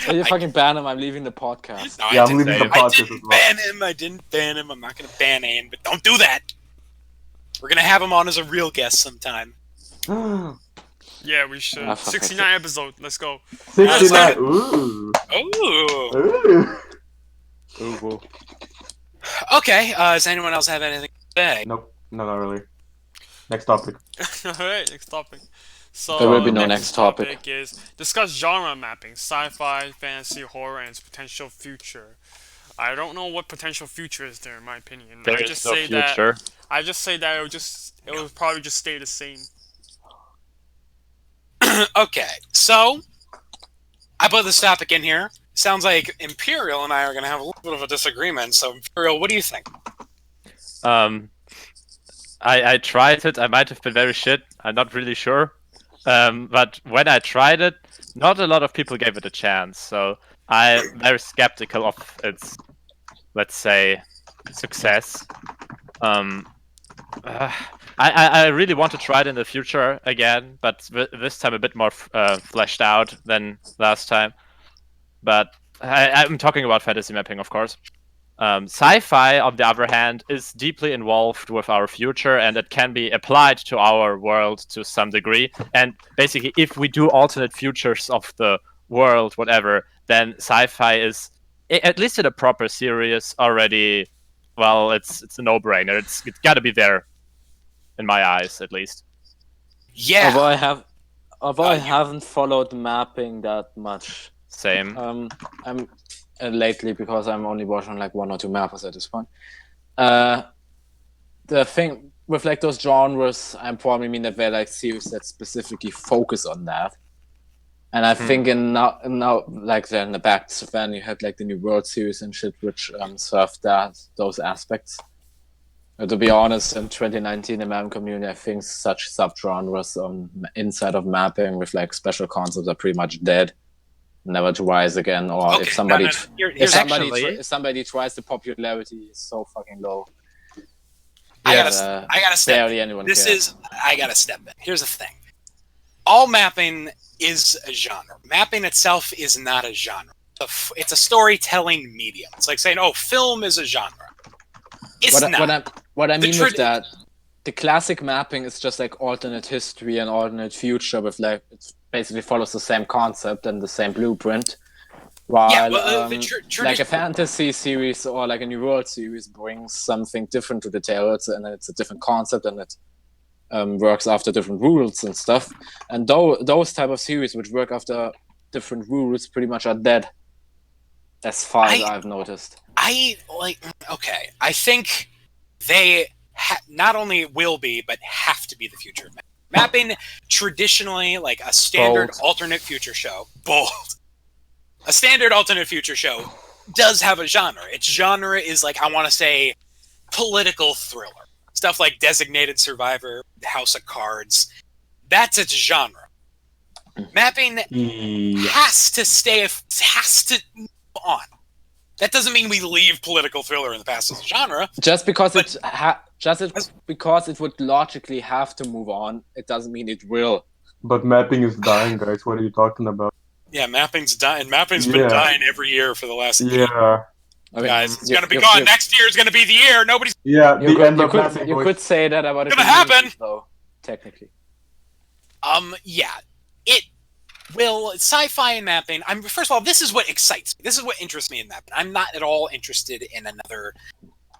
Oh, you fucking ban him. I'm leaving the podcast. No, Yeah, I I'm didn't, leaving the I podcast didn't as well. ban him. I didn't ban him. I'm not going to ban Ayan, but don't do that. We're going to have him on as a real guest sometime. Yeah, we should. Ah, fuck, 69 episode. Let's go. 69. Ooh. Ooh. Ooh. Ooh, whoa. Okay. Does anyone else have anything to say? Nope. No, not really. Next topic. Alright, next topic. So, There will be no next topic. is discuss genre mapping, sci-fi, fantasy, horror, and its potential future. I don't know what potential future is there, in my opinion. There I is just no say future. that. I just say that it will probably just stay the same. Okay, so I put this topic in here. Sounds like Imperial and I are going to have a little bit of a disagreement. So, Imperial, what do you think? I tried it. I might have been very shit. I'm not really sure. But when I tried it, not a lot of people gave it a chance. So I'm very skeptical of its, let's say, success. I really want to try it in the future again, but this time a bit more fleshed out than last time. But I'm talking about fantasy mapping, of course. Sci-fi, on the other hand, is deeply involved with our future, and it can be applied to our world to some degree. And basically, if we do alternate futures of the world, whatever, then sci-fi is, at least in a proper series, already, well, it's a no-brainer. It's got to be there, in my eyes, at least. Yeah. Although I haven't followed mapping that much. Same. I'm lately, because I'm only watching like 1 or 2 mappers at this point. The thing with like those genres, I probably mean that they're like series that specifically focus on that. And I think in now like then the back when you had like the new World Series and shit, which served those aspects. To be honest, in 2019, the mapping community, I think such subgenres inside of mapping with like special concepts are pretty much dead, never to rise again. Or Okay, if somebody no. Here's if somebody tries, the popularity is so fucking low. I gotta step. Barely anyone cares. I gotta step in. Here's the thing: all mapping is a genre. Mapping itself is not a genre. It's a storytelling medium. It's like saying, "Oh, film is a genre." It's not. What I mean with that, the classic mapping is just like alternate history and alternate future with like it basically follows the same concept and the same blueprint. While like a fantasy series or like a New World series brings something different to the tale, and it's a different concept and it works after different rules and stuff. And those type of series which work after different rules pretty much are dead, as far as I've noticed. I think they not only will be, but have to be the future of mapping. Traditionally, like a standard alternate future show, a standard alternate future show does have a genre. Its genre is like, I want to say, political thriller. Stuff like Designated Survivor, House of Cards. That's its genre. Mapping has to move on. That doesn't mean we leave political thriller in the past as a genre. Just because it would logically have to move on, it doesn't mean it will. But mapping is dying, guys. What are you talking about? Yeah, mapping's dying. Mapping's been dying every year for the last year. I mean, guys, it's gonna be gone. Next year is gonna be the year. Nobody's. Yeah, the end of mapping. You could say that about it. Gonna happen, though. Technically. Yeah, it will. Sci-fi and mapping. First of all, this is what excites me. This is what interests me in mapping. I'm not at all interested in another.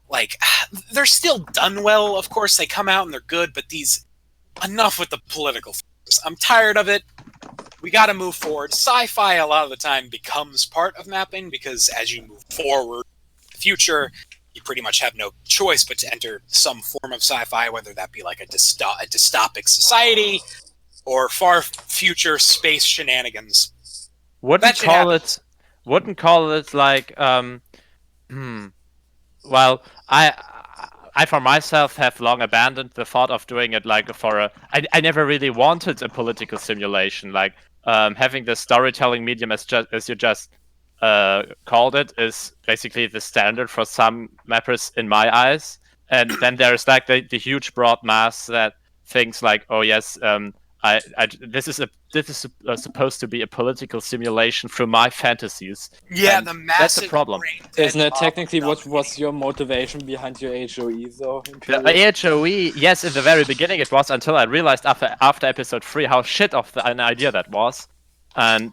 Like, they're still done well. Of course, they come out and they're good, but enough with the political. I'm tired of it. We got to move forward. Sci-fi a lot of the time becomes part of mapping because as you move forward in the future, you pretty much have no choice but to enter some form of sci-fi, whether that be like a dystopic society or far future space shenanigans. Wouldn't call it like well, I for myself have long abandoned the thought of doing it like I never really wanted a political simulation. Like having the storytelling medium as you just called it is basically the standard for some mappers in my eyes. And then there's like the huge broad mass that thinks like, oh yes, this is supposed to be a political simulation through my fantasies. Yeah, and the massive. that's the problem. Isn't it technically what was your motivation behind your HOE though? The HOE, yes, in the very beginning it was, until I realized after episode 3 how shit of an idea that was. And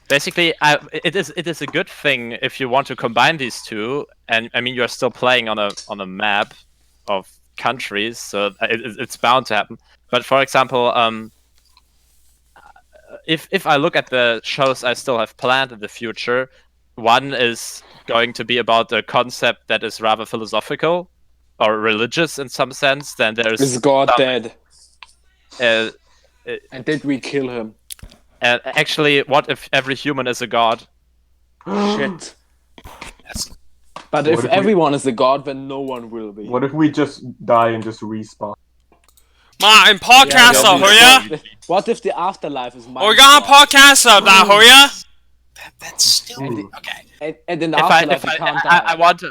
basically, it is a good thing if you want to combine these two. And I mean, you're still playing on a map of countries, so it's bound to happen. But for example, if I look at the shows I still have planned in the future, one is going to be about a concept that is rather philosophical or religious in some sense. Then there's Is God dead? And did we kill him? Actually, what if every human is a god? Shit. But if everyone is a god, then no one will be. What if we just die and just respawn? En podcast hører What if the afterlife is mine? Og vi har en podcast der hører That's still okay. And in the afterlife, you can't die.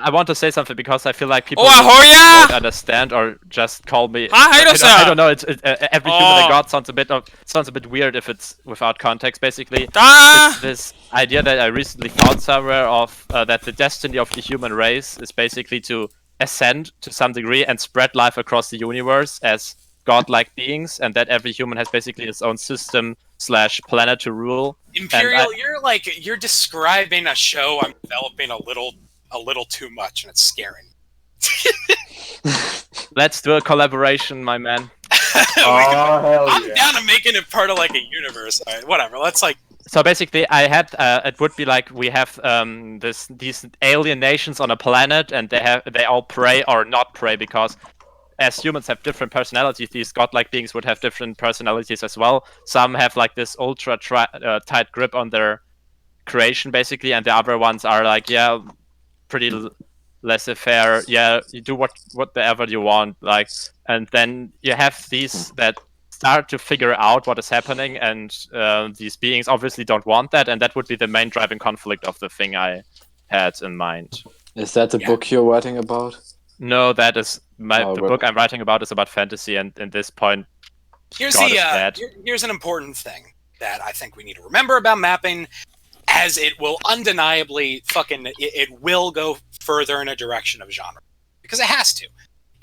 I want to say something because I feel like people hører don't understand or just call me. Hej du I don't know. It's every human a god sounds a bit weird if it's without context. Basically, it's this idea that I recently found somewhere of that the destiny of the human race is basically to ascend to some degree and spread life across the universe as godlike beings, and that every human has basically its own system / planet to rule. Imperial, you're describing a show I'm developing a little too much, and it's scaring. Let's do a collaboration, my man. I'm down to making it part of like a universe. All right, whatever. Let's like. So basically, I had it would be like we have these alien nations on a planet, and they all pray or not pray because as humans have different personalities, these godlike beings would have different personalities as well. Some have like this ultra tight grip on their creation, basically, and the other ones are like, yeah, pretty laissez-faire. Yeah, you do whatever you want, like, and then you have these that start to figure out what is happening, and these beings obviously don't want that, and that would be the main driving conflict of the thing I had in mind. Is that the book you're writing about? No, that is the book I'm writing about is about fantasy, and at this point, Here's God is bad. here's an important thing that I think we need to remember about mapping, as it will undeniably it will go further in a direction of genre, because it has to,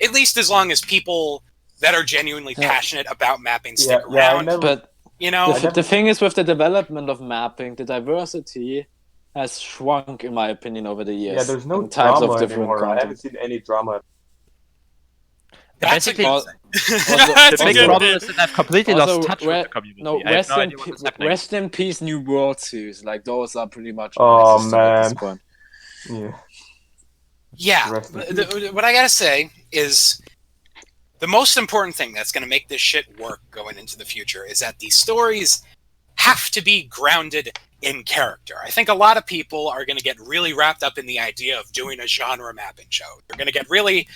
at least as long as people that are genuinely passionate about mapping stick around. But you know, the thing is, with the development of mapping, the diversity has shrunk, in my opinion, over the years. Yeah, there's no types drama of different anymore. I content. haven't seen any drama. that's a Basically, good Also, thing. That's the a big good problem bit. is that I've completely Also, lost touch with the community. No, I have no idea what is happening. rest in peace, New World Series. Like, those are pretty much Oh, non-existent at this man. point. Yeah. Yeah, Rest in what I gotta say is the most important thing that's gonna make this shit work going into the future is that these stories have to be grounded in character. I think a lot of people are gonna get really wrapped up in the idea of doing a genre mapping show. They're gonna get really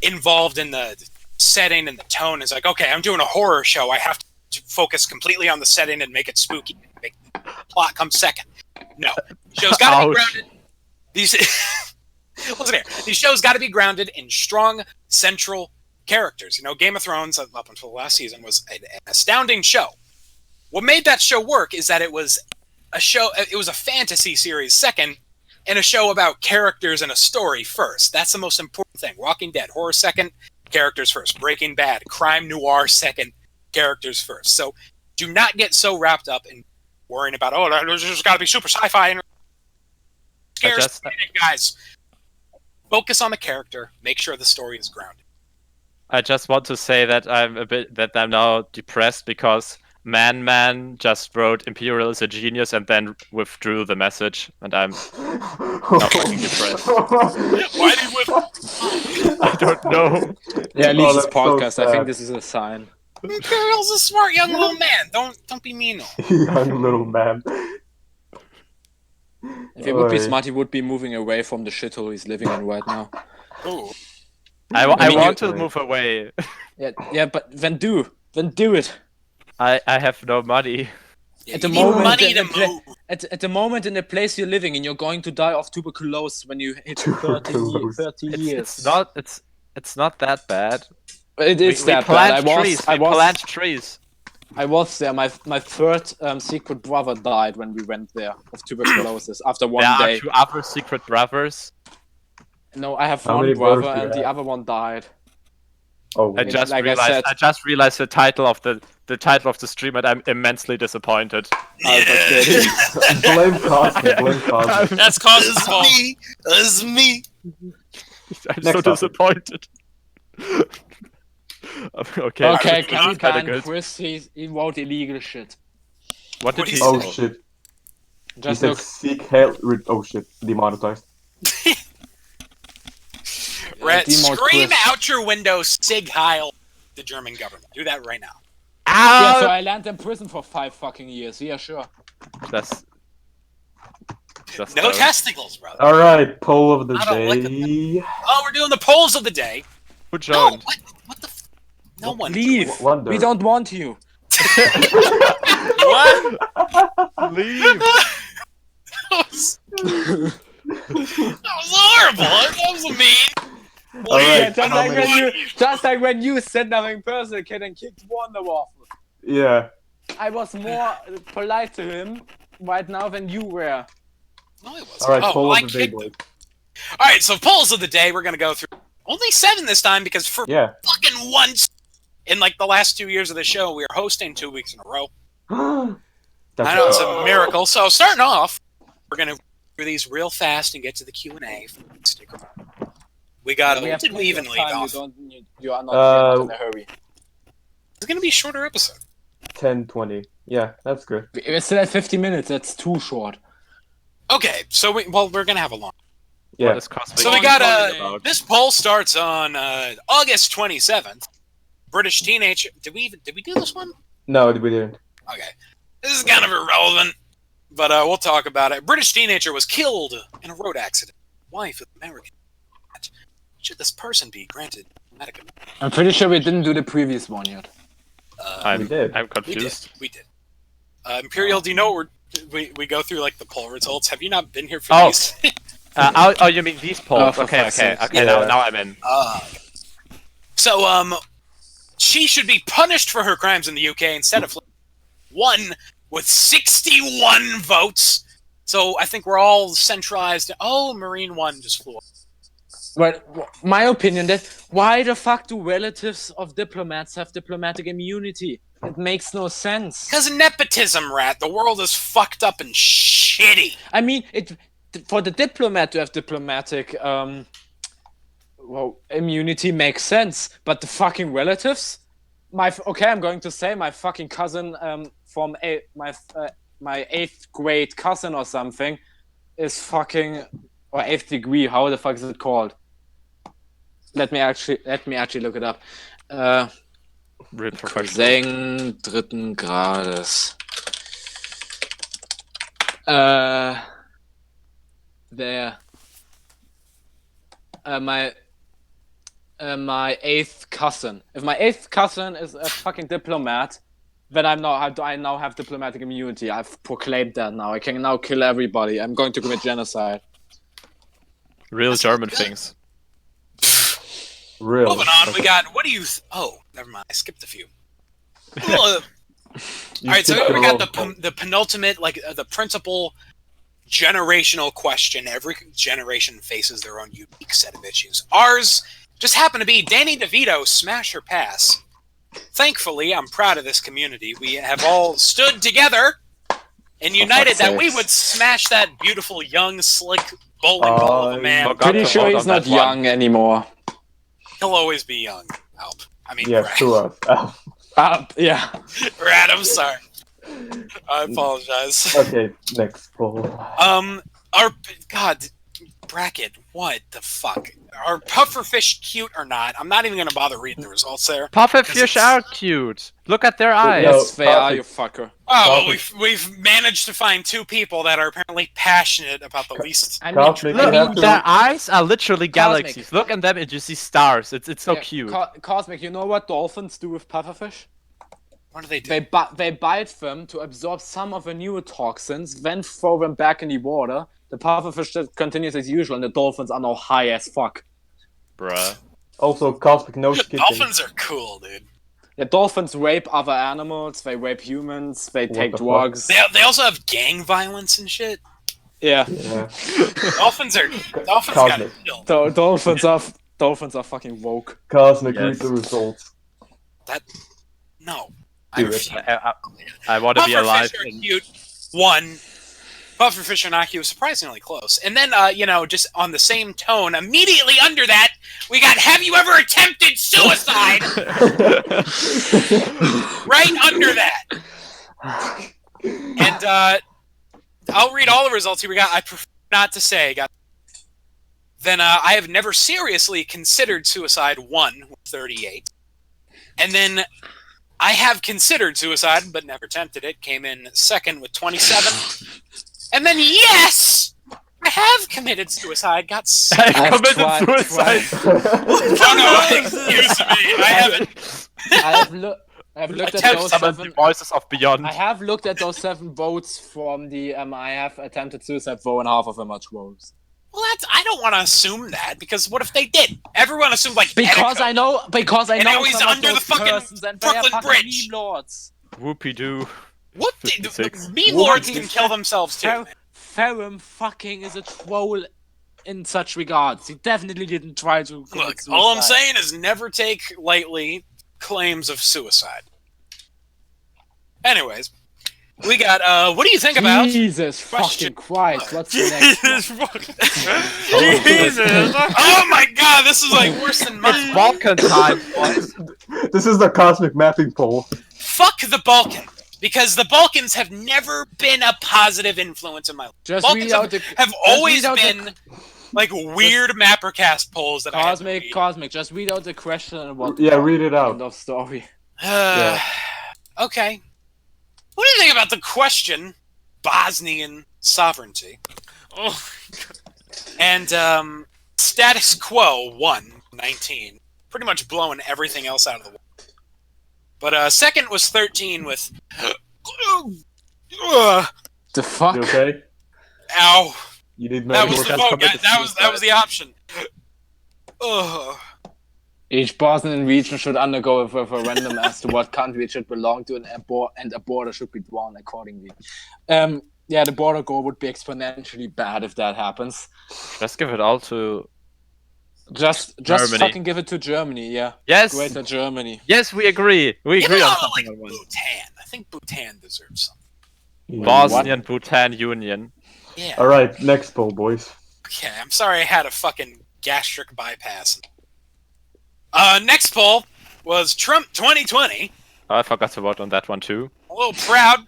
involved in the setting and the tone. It's like, okay, I'm doing a horror show. I have to focus completely on the setting and make it spooky. Make the plot come second. No, show's gotta be Ouch. grounded. These listen here. These shows got to be grounded in strong central characters. You know, Game of Thrones up until the last season was an astounding show. What made that show work is that it was a show. It was a fantasy series second, and a show about characters and a story first. That's the most important thing. Walking Dead, horror second, characters first. Breaking Bad, crime noir second, characters first. So do not get so wrapped up in worrying about, oh, there's just got to be super sci-fi and scares guys. Focus on the character. Make sure the story is grounded. I just want to say that I'm now depressed because Man just wrote Imperial is a genius and then withdrew the message, and I'm now fucking depressed. Why did we? I don't know. Yeah, leave this that's so podcast. I think sad. this is a sign. Imperial's a smart young little man. Don't be mean. Young little man. If he would be Oi. smart, he would be moving away from the shithole he's living in right now. Ooh. I mean, want to move away. Yeah, but then do it. I have no money. At the You need moment, money to move. At the moment in the place you're living in, you're going to die of tuberculosis when you hit 30 years. It's not that bad. It is we that bad. plant trees. I was there. My third secret brother died when we went there of tuberculosis after one There day. are two other secret brothers. No, I have How one many brother brothers do you and the have? other one died. Oh, I It's just like I realized. said- I just realized the title of the title of the stream, and I'm immensely disappointed. Al-Baghdeadi. blame Cosmic. Blame Cosmic. That's Cos's fault. me. That's me. I'm Next so topic. disappointed. Okay. Okay, that's kinda good. Chris, he wrote illegal shit. What did What he is- say? Oh shit. He Just said look. seek help. Oh shit. Demonetized. Rhett, Demote scream Chris. out your window, Sig Heil, the German government. Do that right now. Yeah, so I landed in prison for 5 fucking years. Yeah, sure. That's No testicles, brother. All right. Poll of the I don't like day. Oh, we're doing the polls of the day. who No, joined. what the? No one. Leave. Wonder. We don't want you. What? Leave. That was horrible. That was mean. All right. Yeah, just how like, many- when you said nothing personal, kid, and kicked Wonder Waffle. Yeah. I was more polite to him right now than you were. No, it wasn't. All right. Oh, Poll well, I of the day, kicked boys. him. All right, so polls of the day. We're gonna go through only 7 this time because for Yeah. fucking once in like the last 2 years of the show, we are hosting 2 weeks in a row. That's I know it's a miracle. So starting off, we're gonna do these real fast and get to the Q&A. Stick around. We got We have to leave and leave off. You are not in a hurry. It's gonna be a shorter episode. 10:20. Yeah, that's good. We're still at 50 minutes. That's too short. Okay, so we're gonna have a long. Yeah. What is cosmic? So we got about? this poll starts on August 27th. British teenager. Did we do this one? No, we didn't. Okay. This is kind of irrelevant, but we'll talk about it. British teenager was killed in a road accident. Wife of American. Should this person be granted medical? I'm pretty sure we didn't do the previous one yet. We did. I'm We did. confused. We did. Imperial, do you know what we go through like the poll results? Have you not been here for these? Oh, you mean these polls? for Okay. fuck's sake. Yeah. Now I'm in. So, she should be punished for her crimes in the UK instead of one with 61 votes. So I think we're all centralized. Oh, Marine 1 just flew. But my opinion that why the fuck do relatives of diplomats have diplomatic immunity? It makes no sense. Because nepotism, rat. The world is fucked up and shitty. I mean, for the diplomat to have diplomatic immunity makes sense, but the fucking relatives, I'm going to say my fucking cousin from my 8th grade cousin or something is fucking, or 8th degree. How the fuck is it called? Let me actually look it up. Cousin dritten Grades. There. My 8th cousin. If my 8th cousin is a fucking diplomat, then I now have diplomatic immunity. I've proclaimed that now. I can now kill everybody. I'm going to commit genocide. Real German things. Really? Moving on, we got. What do you? Oh, never mind. I skipped a few. All right, so we got the penultimate, like the principal generational question. Every generation faces their own unique set of issues. Ours just happened to be Danny DeVito smash or pass. Thankfully, I'm proud of this community. We have all stood together and united that we would smash that beautiful, young, slick bowling ball of a man. forgot Pretty to sure vote he's on not that one. young anymore. He'll always be young, Alp. I mean, Yeah, Rat. to us. Yeah. Rat, I'm sorry. I apologize. Okay, next poll. Our God, bracket. What the fuck? Are pufferfish cute or not? I'm not even gonna bother reading the results there. Pufferfish are cute. Look at their eyes. No. Yes, they are, perfect. you fucker. Oh, well, we've managed to find two people that are apparently passionate about the least. I Cosmic, Look, you have to- their eyes are literally Cosmic. galaxies. Look at them and you see stars. It's so Yeah, cute. Cosmic, you know what dolphins do with pufferfish? What do they do? They bite them to absorb some of the neurotoxins, then throw them back in the water. The pufferfish just continues as usual, and the dolphins are now high as fuck. Bruh. Also, Cosmic no skipping. Dolphins are cool, dude. The dolphins rape other animals, they rape humans, they take the fuck? drugs. They also have gang violence and shit. Yeah. Yeah. Dolphins got Cosmic. killed. Dolphins are fucking woke. Cosmic, Yes. read the results. No. I Do it. refuse. I want to be alive. Pufferfish are cute. One. Pufferfish are not cute. Surprisingly close. And then, just on the same tone, immediately under that, we got "Have you ever attempted suicide?" right under that. And I'll read all the results here. We got. I prefer not to say. Then I have never seriously considered suicide. 1 with 38. And then I have considered suicide, but never attempted it. Came in second with 27. And then, yes, I have committed suicide. Got I I've committed tried- suicide. Oh no! Excuse me. I haven't. I have looked at Attempt those summon the 7. voices of beyond. I have looked at those 7 votes from the I have attempted suicide vote, and half of them are trolls. Well, I don't want to assume that because what if they did? Everyone assumed like Because Etika. I know And now he's some of under the those fucking persons, and they are Brooklyn fucking Bridge. meme lords. Whoopie doo. What? The 56. meme lords can kill themselves too. Ferrum fucking is a troll in such regards. He definitely didn't try to commit Look, suicide. all I'm saying is never take lightly claims of suicide. Anyways, we got. What do you think about? Jesus Question- fucking Christ! What's the next one? Jesus. Oh my God, this is like worse than mine. Balkan time, boys. This is the Cosmic Mapping poll. Fuck the Balkans. Because the Balkans have never been a positive influence in my life. Just Balkans read out the. have always read out the- been like weird MapperCast polls that Cosmic, just read out the question and what. Yeah, read it out. End of story. Okay. What do you think about the question, Bosnian sovereignty? Oh, And status quo won 19, pretty much blowing everything else out of the water. But second was 13 with. The fuck? You okay? Ow! You need That was medical. the vote. That was the option. Ugh. Each Bosnian region should undergo a referendum as to what country it should belong to, and a border should be drawn accordingly. Yeah, the border goal would be exponentially bad if that happens. Just give it all to. Just Germany. fucking give it to Germany, yeah. Yes. Greater Germany. Yes, we agree. We Give agree it on all to, something like on one. Bhutan. I think Bhutan deserves something. Bosnian Bhutan Union. Yeah. Alright, next poll, boys. Okay, I'm sorry I had a fucking gastric bypass. Next poll was Trump 2020. Oh, I forgot to vote on that one too. A little proud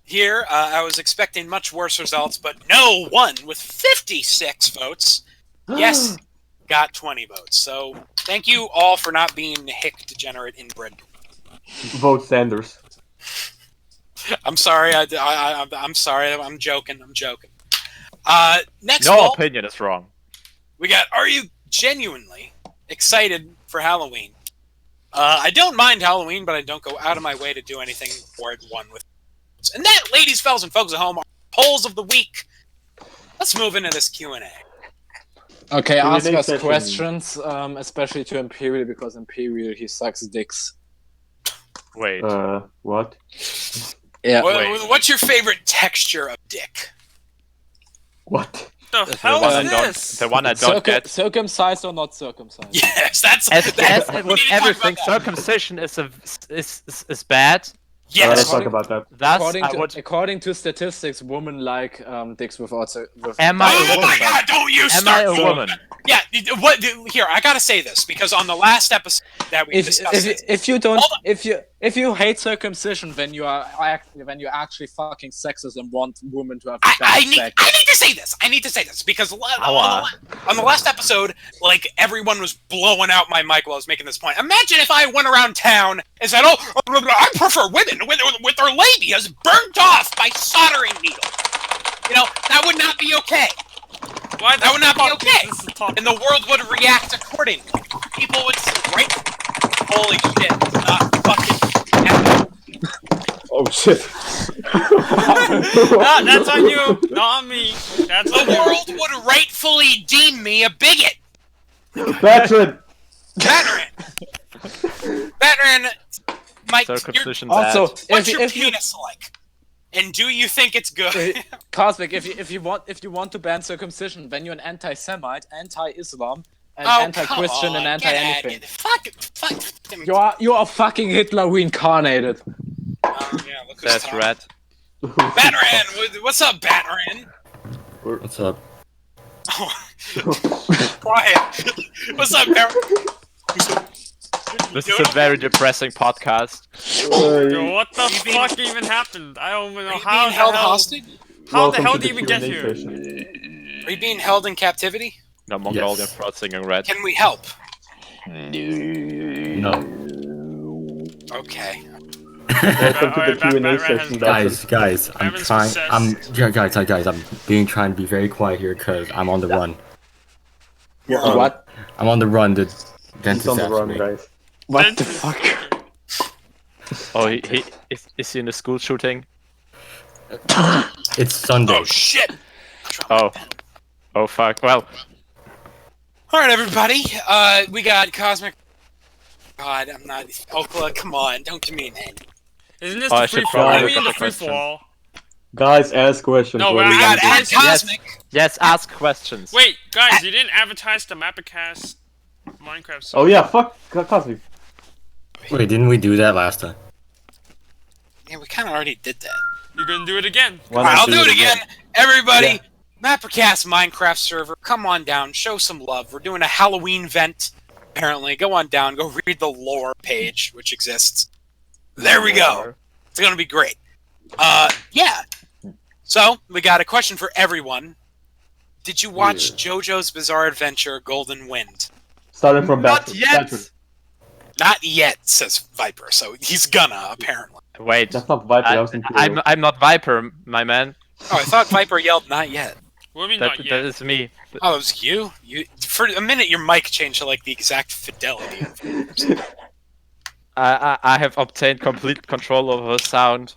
here. I was expecting much worse results, but no one with 56 votes. Yes, got 20 votes. So thank you all for not being hick degenerate inbred. Vote Sanders. I'm sorry. I'm sorry. I'm joking. Next No poll, opinion is wrong. we got, are you genuinely excited for Halloween? I don't mind Halloween, but I don't go out of my way to do anything for it. One with, and that, ladies, fellas, and folks at home, are polls of the week. Let's move into this Q&A. Okay, Q&A ask us session. questions, especially to Imperial, because Imperial, he sucks dicks. Wait. What? Yeah. What's your favorite texture of dick? What? the hell is this? The one I don't get. Circumcised or not circumcised? Yes, that's As we with need to talk everything, about that. circumcision is bad. Yes. Let's talk about that. Thus, According to statistics, women like dicks without. Am I a Oh woman? my God! Don't you Am start. I a woman? Yeah. What? Here, I gotta say this because on the last episode that we discussed, If you don't, Hold on. if you hate circumcision, then you are actually fucking sexist and want women to have I bad need sex. to say this. I need to say this because on the last episode, like everyone was blowing out my mic while I was making this point. Imagine if I went around town and said, "Oh, I prefer women with their labias burnt off by soldering needle." You know, that would not be okay. Why That would not be fuck is okay. this the topic? And the world would react accordingly. People would say, right? Holy shit, it's not fucking happening. Oh shit. That's on you, not on me. That's on The you. world would rightfully deem me a bigot. Veteran! Veteran, Mike, you're Circumcision Also, bad. what's your if you penis like? And do you think it's good? Cosmic, if you want to ban circumcision, then you're an anti-Semite, anti-Islam, and Oh, anti-Christian, come and on, get anti-anything. at it. Fuck. You are fucking Hitler reincarnated. Oh, yeah, look who's That's talking. red. Batran, what's up, Batran? What's up? Quiet. What's up, Batran? This is a very depressing podcast. Yo, what the fuck even happened? I don't even know Are you how being held the hell. hostage? How the Welcome hell to did you even get Q&A here? session. Are you being held in captivity? No, Mongolian Yes. fraud singing red. Can we help? No. Okay. Welcome to the Alright, Q&A Batman has- session, Guys, I'm Evan's trying. possessed. Guys, I'm trying to be very quiet here because I'm on the run. What? I'm on the run. The He's dentist on the asked run, me. guys. What the fuck? Oh, he is he in a school shooting? It's Sunday. Oh shit! Oh, oh fuck. Well, All right, everybody. We got Cosmic. God, I'm not. Oakla, come on! Don't give me an end. Isn't this Oh, I the should free fall? probably Are we look in the up the free question. fall? Guys, ask questions. No, what we're do We you got want? Ad Cosmic. yes, ask questions. Wait, guys, you didn't advertise the MapperCast Minecraft server. Oh yeah, fuck Cosmic. Wait, didn't we do that last time? Yeah, we kind of already did that. You're gonna do it again. Why All right, not I'll do it again. Everybody, Yeah. MapperCast Minecraft server, come on down, show some love. We're doing a Halloween event, apparently. Go on down, go read the lore page, which exists. There we go. It's gonna be great. Yeah. So, we got a question for everyone. Did you watch JoJo's Bizarre Adventure: Golden Wind? Starting from Not Batman. yet. Batman. Not yet, says Viper. So he's gonna apparently. Wait, That's not Viper. That was Imperial. I'm not Viper, my man. Oh, I thought Viper yelled "not yet." What do you mean That not yet? is me. Oh, it was you. You for a minute your mic changed to like the exact fidelity. I have obtained complete control over the sound.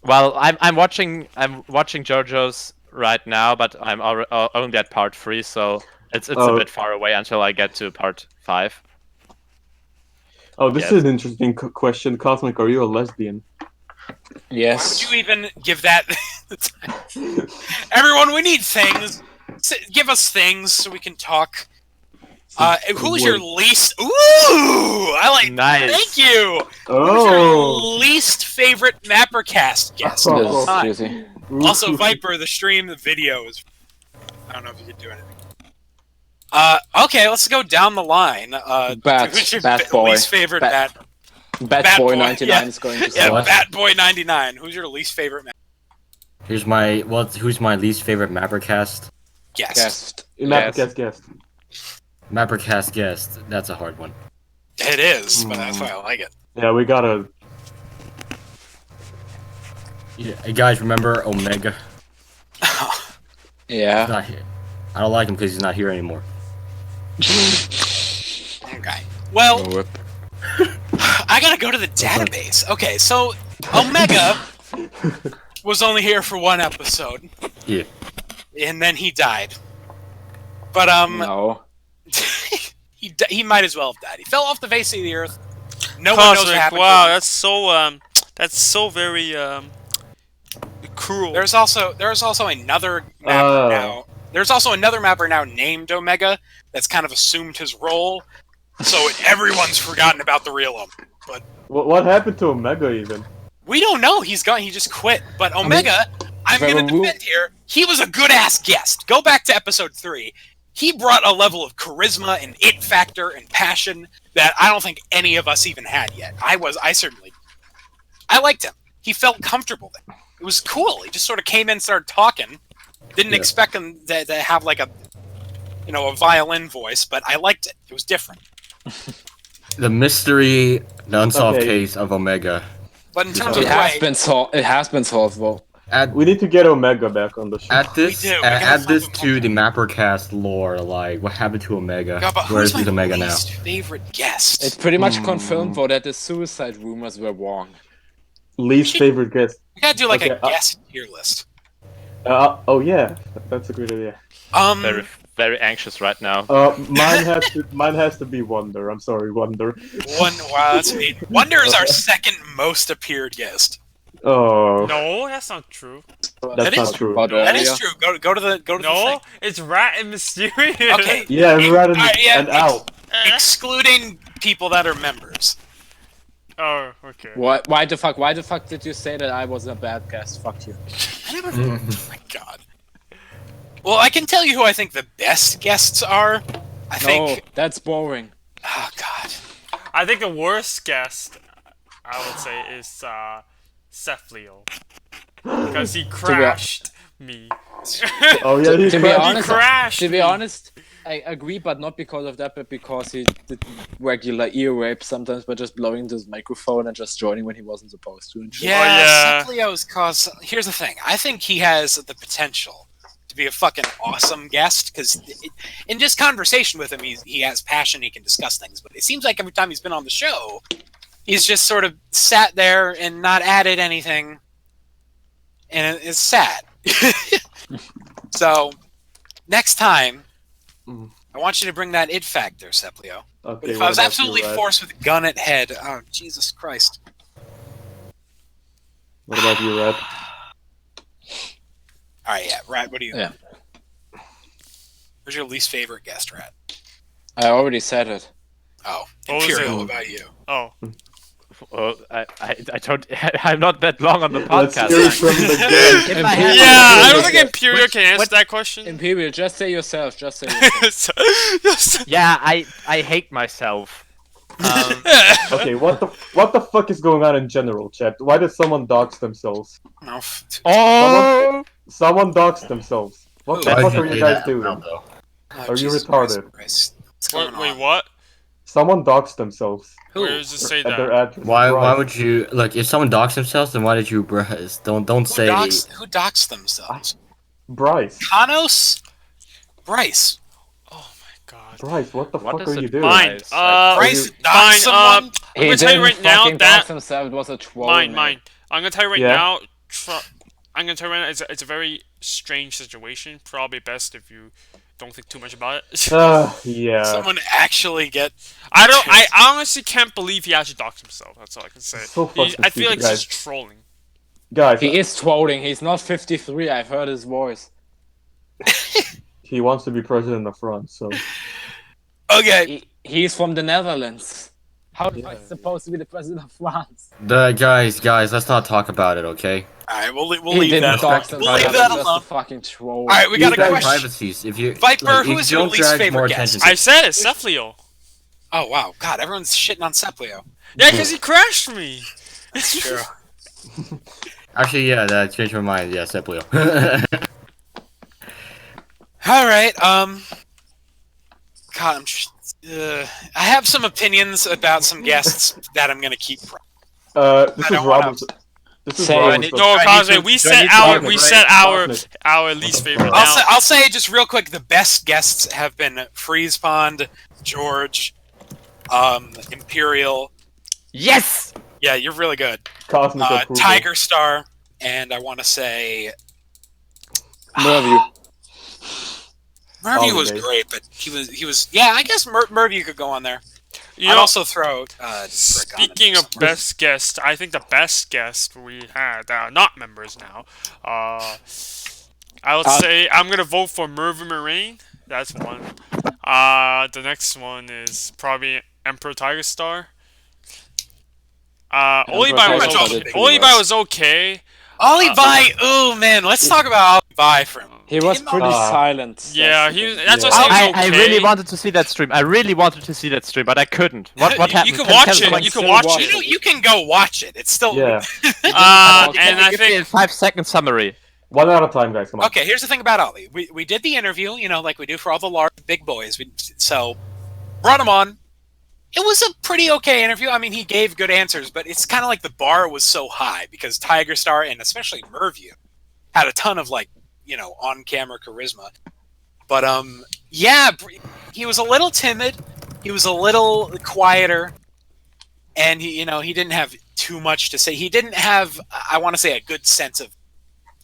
Well, I'm watching JoJo's right now, but I'm only at part 3, so it's a Oh. bit far away until I get to part 5. Oh, this Yes. is an interesting question. Cosmic, are you a lesbian? Yes. Would you even give that? Everyone, we need things. Give us things so we can talk. Who's your least? Ooh, I like. Nice. Thank you. Who's Oh. your least favorite MapperCast guest? of all This is time? juicy. Also, Viper, the stream, the video is. I don't know if you can do anything. Okay, let's go down the line. Who's your Bad boy. least favorite Bad- Bat Bad Boy Boy, 99 yeah. is going to Yeah, What? Batboy99. Who's your least favorite Who's my least favorite MapperCast? guest? guest. MapperCast guest. MapperCast guest. That's a hard one. It is, but that's why I like it. Yeah, we gotta. Yeah, hey guys, remember Omega? He's Yeah. not here. I don't like him because he's not here anymore. Okay. Well, Whip. I gotta go to the database. Okay, so Omega was only here for one episode. Yeah. And then he died. But No. he might as well have died. He fell off the face of the earth. No one knows what Cosmic, happened. wow, to him. that's so very cruel. There's also another mapper now. There's also another mapper now named Omega that's kind of assumed his role. So everyone's forgotten about the real Omega. But What happened to Omega even? we don't know. He's gone. He just quit. But Omega, I'm if I going to remove- defend here. He was a good ass guest. Go back to episode 3. He brought a level of charisma and it factor and passion that I don't think any of us even had yet. I liked him. He felt comfortable there. It was cool. He just sort of came in, started talking. Didn't Yeah. expect him to have like a violin voice, but I liked it. It was different. The mystery, the unsolved Okay. case of Omega. But in terms It of It has way, been solved. It has been solved, though. Add, We need to get Omega back on the show. add this, We do. We add, gotta add find this him to the MapperCast lore. Like, what happened to Omega? God, but Where who's is my Omega now? least favorite guest? It's pretty much confirmed, though, that the suicide rumors were wrong. Least favorite guest. We gotta do like a Okay, guest tier list. Oh yeah, that's a great idea. Very, very anxious right now. Mine has to be Wonder. I'm sorry, Wonder. Wow, that's neat. Wonder is our second most appeared guest. Oh, No, that's not true. that's That not is true. About That is earlier. true. Go to the No, thing. it's Rat and Mysterious. Okay. Yeah, Rat and, Yeah, and Al. Excluding people that are members. Oh, okay. Why the fuck? Why the fuck did you say that I was a bad guest? Fuck you. I never. Oh my god. Well, I can tell you who I think the best guests are. I No, think. that's boring. Oh god. I think the worst guest, I would say, is Seth Leo. Because he crashed me. Oh yeah, he's To be crashed. honest, crashed to be me. honest, I agree, but not because of that, but because he did regular ear rape sometimes by just blowing this microphone and just joining when he wasn't supposed to. And shit. Yeah, yeah. Seth Leo's cause. Here's the thing. I think he has the potential to be a fucking awesome guest because in just conversation with him, he has passion. He can discuss things. But it seems like every time he's been on the show, he's just sort of sat there and not added anything, and it's sad. So next time, I want you to bring that id factor, Seplio. But Okay, if what I was about you, absolutely Rat? forced with a gun at head, oh Jesus Christ! What about you, Rat? All right, yeah, Rat. What do you? Yeah. Who's your least favorite guest, Rat? I already said it. Oh, What was Imperial. it? About you? Oh. Well, I don't. I'm not that long on the Let's podcast. hear it from the guest. If I had- Yeah, I don't think What- Imperial can answer what- that question. Imperial, just say yourself. Just say yourself. Yes. Yeah, I hate myself. Okay, what the fuck is going on in general, chat? Why did someone dox themselves? No. Oh, Someone doxed themselves. What the Why fuck did are you say guys that doing? out, though? Oh, Are you Jesus retarded? Christ. What's going Wait, on? what? Someone doxed themselves Who? Where does it say at their that? address. Why Bryce. would you like if someone docks themselves? Then why did you don't Who say who doxed themselves? Bryce? Kanos? Bryce. Oh my god. Bryce, what the What fuck is are it? you doing? Mine. Nice. Bryce you- doxed Fine. someone? I'm He gonna tell you didn't right now fucking that dox himself. It was a troll. mine. mate. I'm gonna tell you right Yeah. now. I'm gonna tell you right now. It's a very strange situation. Probably best if you don't think too much about it. Yeah. Someone actually get... I honestly can't believe he actually doxed himself. That's all I can say. So fucking I feel like stupid, he's just trolling. Guys, He is trolling. He's not 53. I've heard his voice. he wants to be president of France, so Okay. He's from the Netherlands. How am I supposed to be the president of France? the guys? Let's not talk about it, okay? Alright, we'll He leave didn't that dox alone. himself. We'll leave He that was just alone. a fucking troll. Alright, we got a guys- question. Privacies. If you Viper, like, who if is you your don't least drag favorite more guest? attention I said it, Cephlio. Oh, wow. God, everyone's shitting on Seplio. Yeah, because he crashed me. That's true. Actually, yeah, that changed my mind. Yeah, Seplio. Alright, God, I have some opinions about some guests that I'm gonna keep. this I is don't wanna- Robinson. This is Say- Robinson. No, I Kaze, need to- we do I set need to our talk we about set Darkness. our least favorite I'll now. say, I'll say just real quick, the best guests have been Freeze Pond, George, Imperial. Yes! Yeah, you're really good. Cosmic approval. Tiger Star, and I want to say Merview. Merview was Holiday. great, but he was. Yeah, I guess Merview could go on there. You I'd know, also throw. Frick on speaking him of best guest, I think the best guest we had that are not members now. I would say I'm gonna vote for Mervyn Moraine. That's one. The next one is probably Emperor Tiger Star. Olibai was okay. Olibai, ooh man, let's talk about Olibai for him. He was pretty silent. Yeah, That's the thing. that's what Yeah. I said. I really wanted to see that stream. I really wanted to see that stream, but I couldn't. What happened? You can watch it. someone You can still watch watch it. You can go watch it. It's still. Yeah. And I Give me think a 5-second summary. One at a time, guys. Come on. Okay, here's the thing about Ollie. We did the interview, you know, like we do for all the large big boys. So brought him on. It was a pretty okay interview. I mean, he gave good answers, but it's kind of like the bar was so high because Tiger Star and especially Merview had a ton of like, you know, on-camera charisma. But yeah, he was a little timid. He was a little quieter, and he didn't have too much to say. He didn't have, I want to say, a good sense of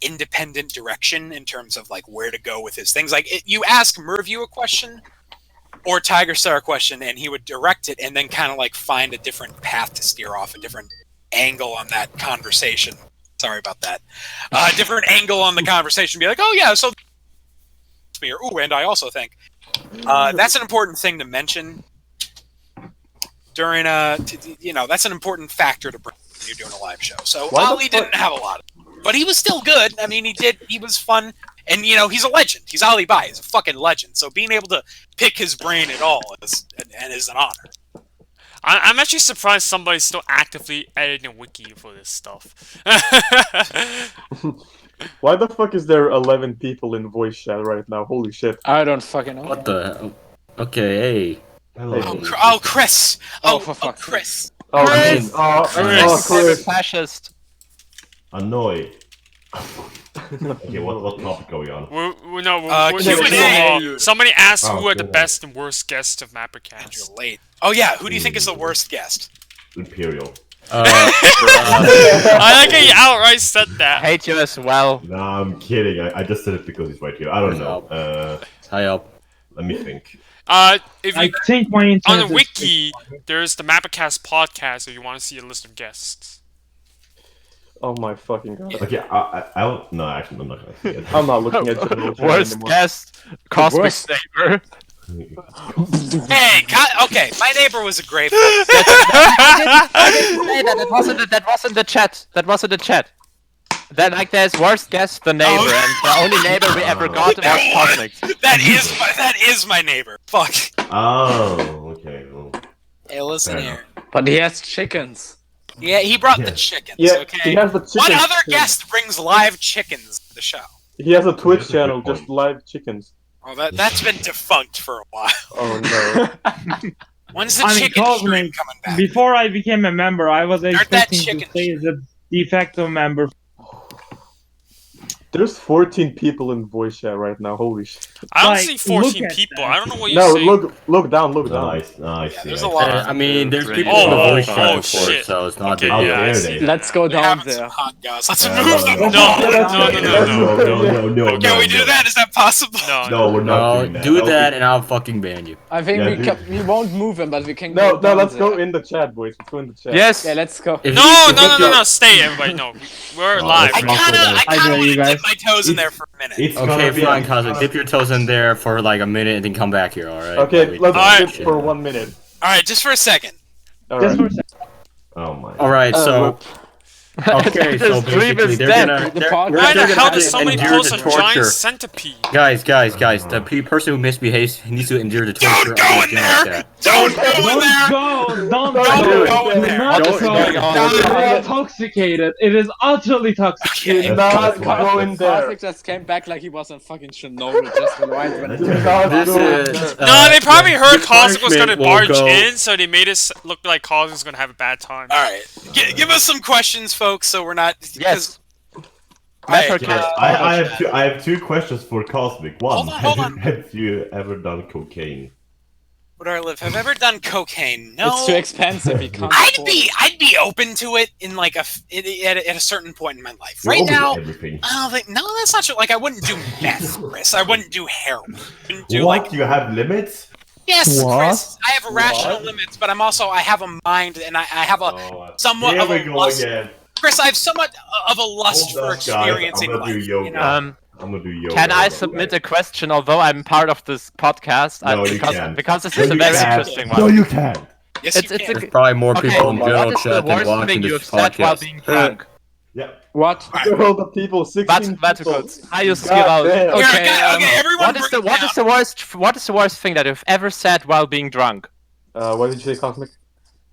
independent direction in terms of like where to go with his things. Like you ask Merview a question or Tiger Star a question, and he would direct it and then kind of like find a different path to steer off, a different angle on that conversation. Sorry about that. Different angle on the conversation. Be like, oh yeah, so ooh, and I also think that's an important thing to mention during that's an important factor to bring when you're doing a live show. So Why the Ali didn't have a lot of it, but he was still good. I mean, he was fun, and he's a legend. He's Ali Bai. He's a fucking legend. So being able to pick his brain at all is an honor. I'm actually surprised somebody's still actively editing a wiki for this stuff. Why the fuck is there 11 people in voice chat right now? Holy shit. I don't fucking know. What the hell? Okay, hey. Hello. Oh, Chris. Oh, for fuck's Chris. Oh, Chris! Chris. Fascist. Annoyed. Okay, what topic are we on? We're Q&A. somebody asked Oh, who are the Q&A. best and worst guests of And MapperCast. you're late. Oh yeah, who do you think is the worst guest? Imperial. I like how you outright said I that. hate you as well. Nah, I'm kidding. I just said it because he's right here. I don't know. Tie up. Let me think. If I you think my on internet the is- wiki, there's the MapperCast podcast if you want to see a list of guests. Oh my fucking god. Okay, I'll no, actually, I'm not gonna say it. I'm not looking at the Worst anymore. guest, Cosmic worst. Saber. Hey, okay, my neighbor was a great. I didn't say that. That was in the chat. That was in the chat. That like there's worst guest the neighbor, and the only neighbor we ever got was Cosmic. that is my neighbor. Fuck. Oh, okay. Well, Hey, listen Fair here. But he has chickens. Yeah, he brought Yeah. the chickens. Yeah, Okay. he has the chicken. What other guest brings live chickens to the show? He has a Twitch That's a good channel, point. just live chickens. Oh, that's been defunct for a while. Oh no. When's the I mean, chicken stream Cosmic, coming back? before I became a member, I was that expecting to chicken stay as a de facto member. There's 14 people in voice chat right now. Holy shit. I don't Like, see 14 look at people. that. I don't know what you No, say. look down, look down. Nice, nice. Yeah, there's a lot of I mean, there's people Oh, in the oh, voice oh, chat before, shit. so it's not Okay, big. How yeah, I dare see. they? Let's go We're down having there. some hot guys. Let's No, move no, them. no, No. Can we do that? Is that possible? No, we're not No, doing that. do Okay. that and I'll fucking ban you. I think Yeah, we won't move him, but we can No, go down let's there. go in the chat, boys. Let's go in the chat. Yes. Yeah, let's go. If No, you- no. Stay, everybody. No, we're Oh, live. I that's kind of I dare want you to dip guys. my toes in there for a minute. It's Okay, gonna be fine, Cosmic. Dip your toes in there for like a minute and then come back here, alright? Okay, let's Alright. skip for 1 minute. All right, just for a second. Alright. Just for a second. Oh my. Alright, so. Okay, so This dream basically is they're dead. gonna. The they're- pod- they're Why the gonna hell have does to somebody endure post the a giant torture. centipede? Guys, the person who misbehaves needs to endure the torture Don't go of in the there. like that. Don't go in Don't there. go! Don't Don't do it! go in Do there. not Don't go! go on. It's intoxicated. It is utterly toxic. Okay. Not That's why. go in there. Cosmic just came back like he was in fucking Chernobyl just right when Let's Do just- not This go in is. there. No, they probably heard the Cosmic was gonna punishment will barge go- in, so they made it look like Cosmic was gonna have a bad time. All right, give us some questions, folks, so we're not. Yes. Alright, MapperCast. I have two questions for Cosmic. One, Hold on. have you ever done cocaine? Where do I live? Have I ever done cocaine? No. It's too expensive. He can't. I'd afford be open to it in like at a certain point in my life. You're Right open to now, everything. I don't think. No, that's not true. Like I wouldn't do meth, Chris. I wouldn't do heroin. I wouldn't do What? like. You have limits? Yes, What? Chris. I have rational limits, but I have a mind, and I have a somewhat Here of we a go lust. again. Chris, I have somewhat of a lust Hold for up, guys. I'm experiencing gonna do life. yoga. You know? I'm gonna do yoga. Can I submit a question, although I'm part of this podcast? No, you because, can't. because this No, is a you very can't. interesting one. No, you can't. Yes, It's- you it's can. a- There's probably more Okay, people in what general is the chat than worst watching thing this you've said while podcast. being drunk? Yeah. What? All the people, 16 That's people. good. How you skill God out? damn. Okay, Okay, everyone what is break down. what is the worst thing that you've ever said while being drunk? What did you say, Cosmic?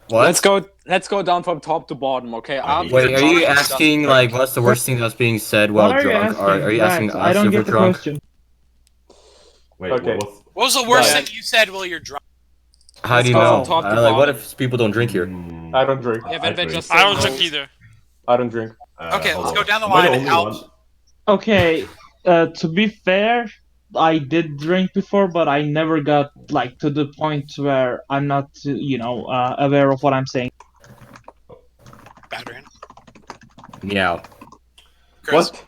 What? Let's go down from top to bottom, okay? After Wait, the are you bottom, asking just- like what's the worst thing that's being said while What are you drunk? asking? Or are you asking Max? us I don't if we're get the drunk? question. Wait, Okay. what's... What was the worst Right. thing you said while you're drunk? How do you go know? from top to Like, what bottom. if people don't drink here? I don't drink. Yeah, but just I don't say drink no. either. I don't drink. Okay, hold let's on. go down the Am I line. only Al- one? Okay, to be fair, I did drink before, but I never got like to the point where I'm not, aware of what I'm saying. Badrian. Yeah. Chris. What?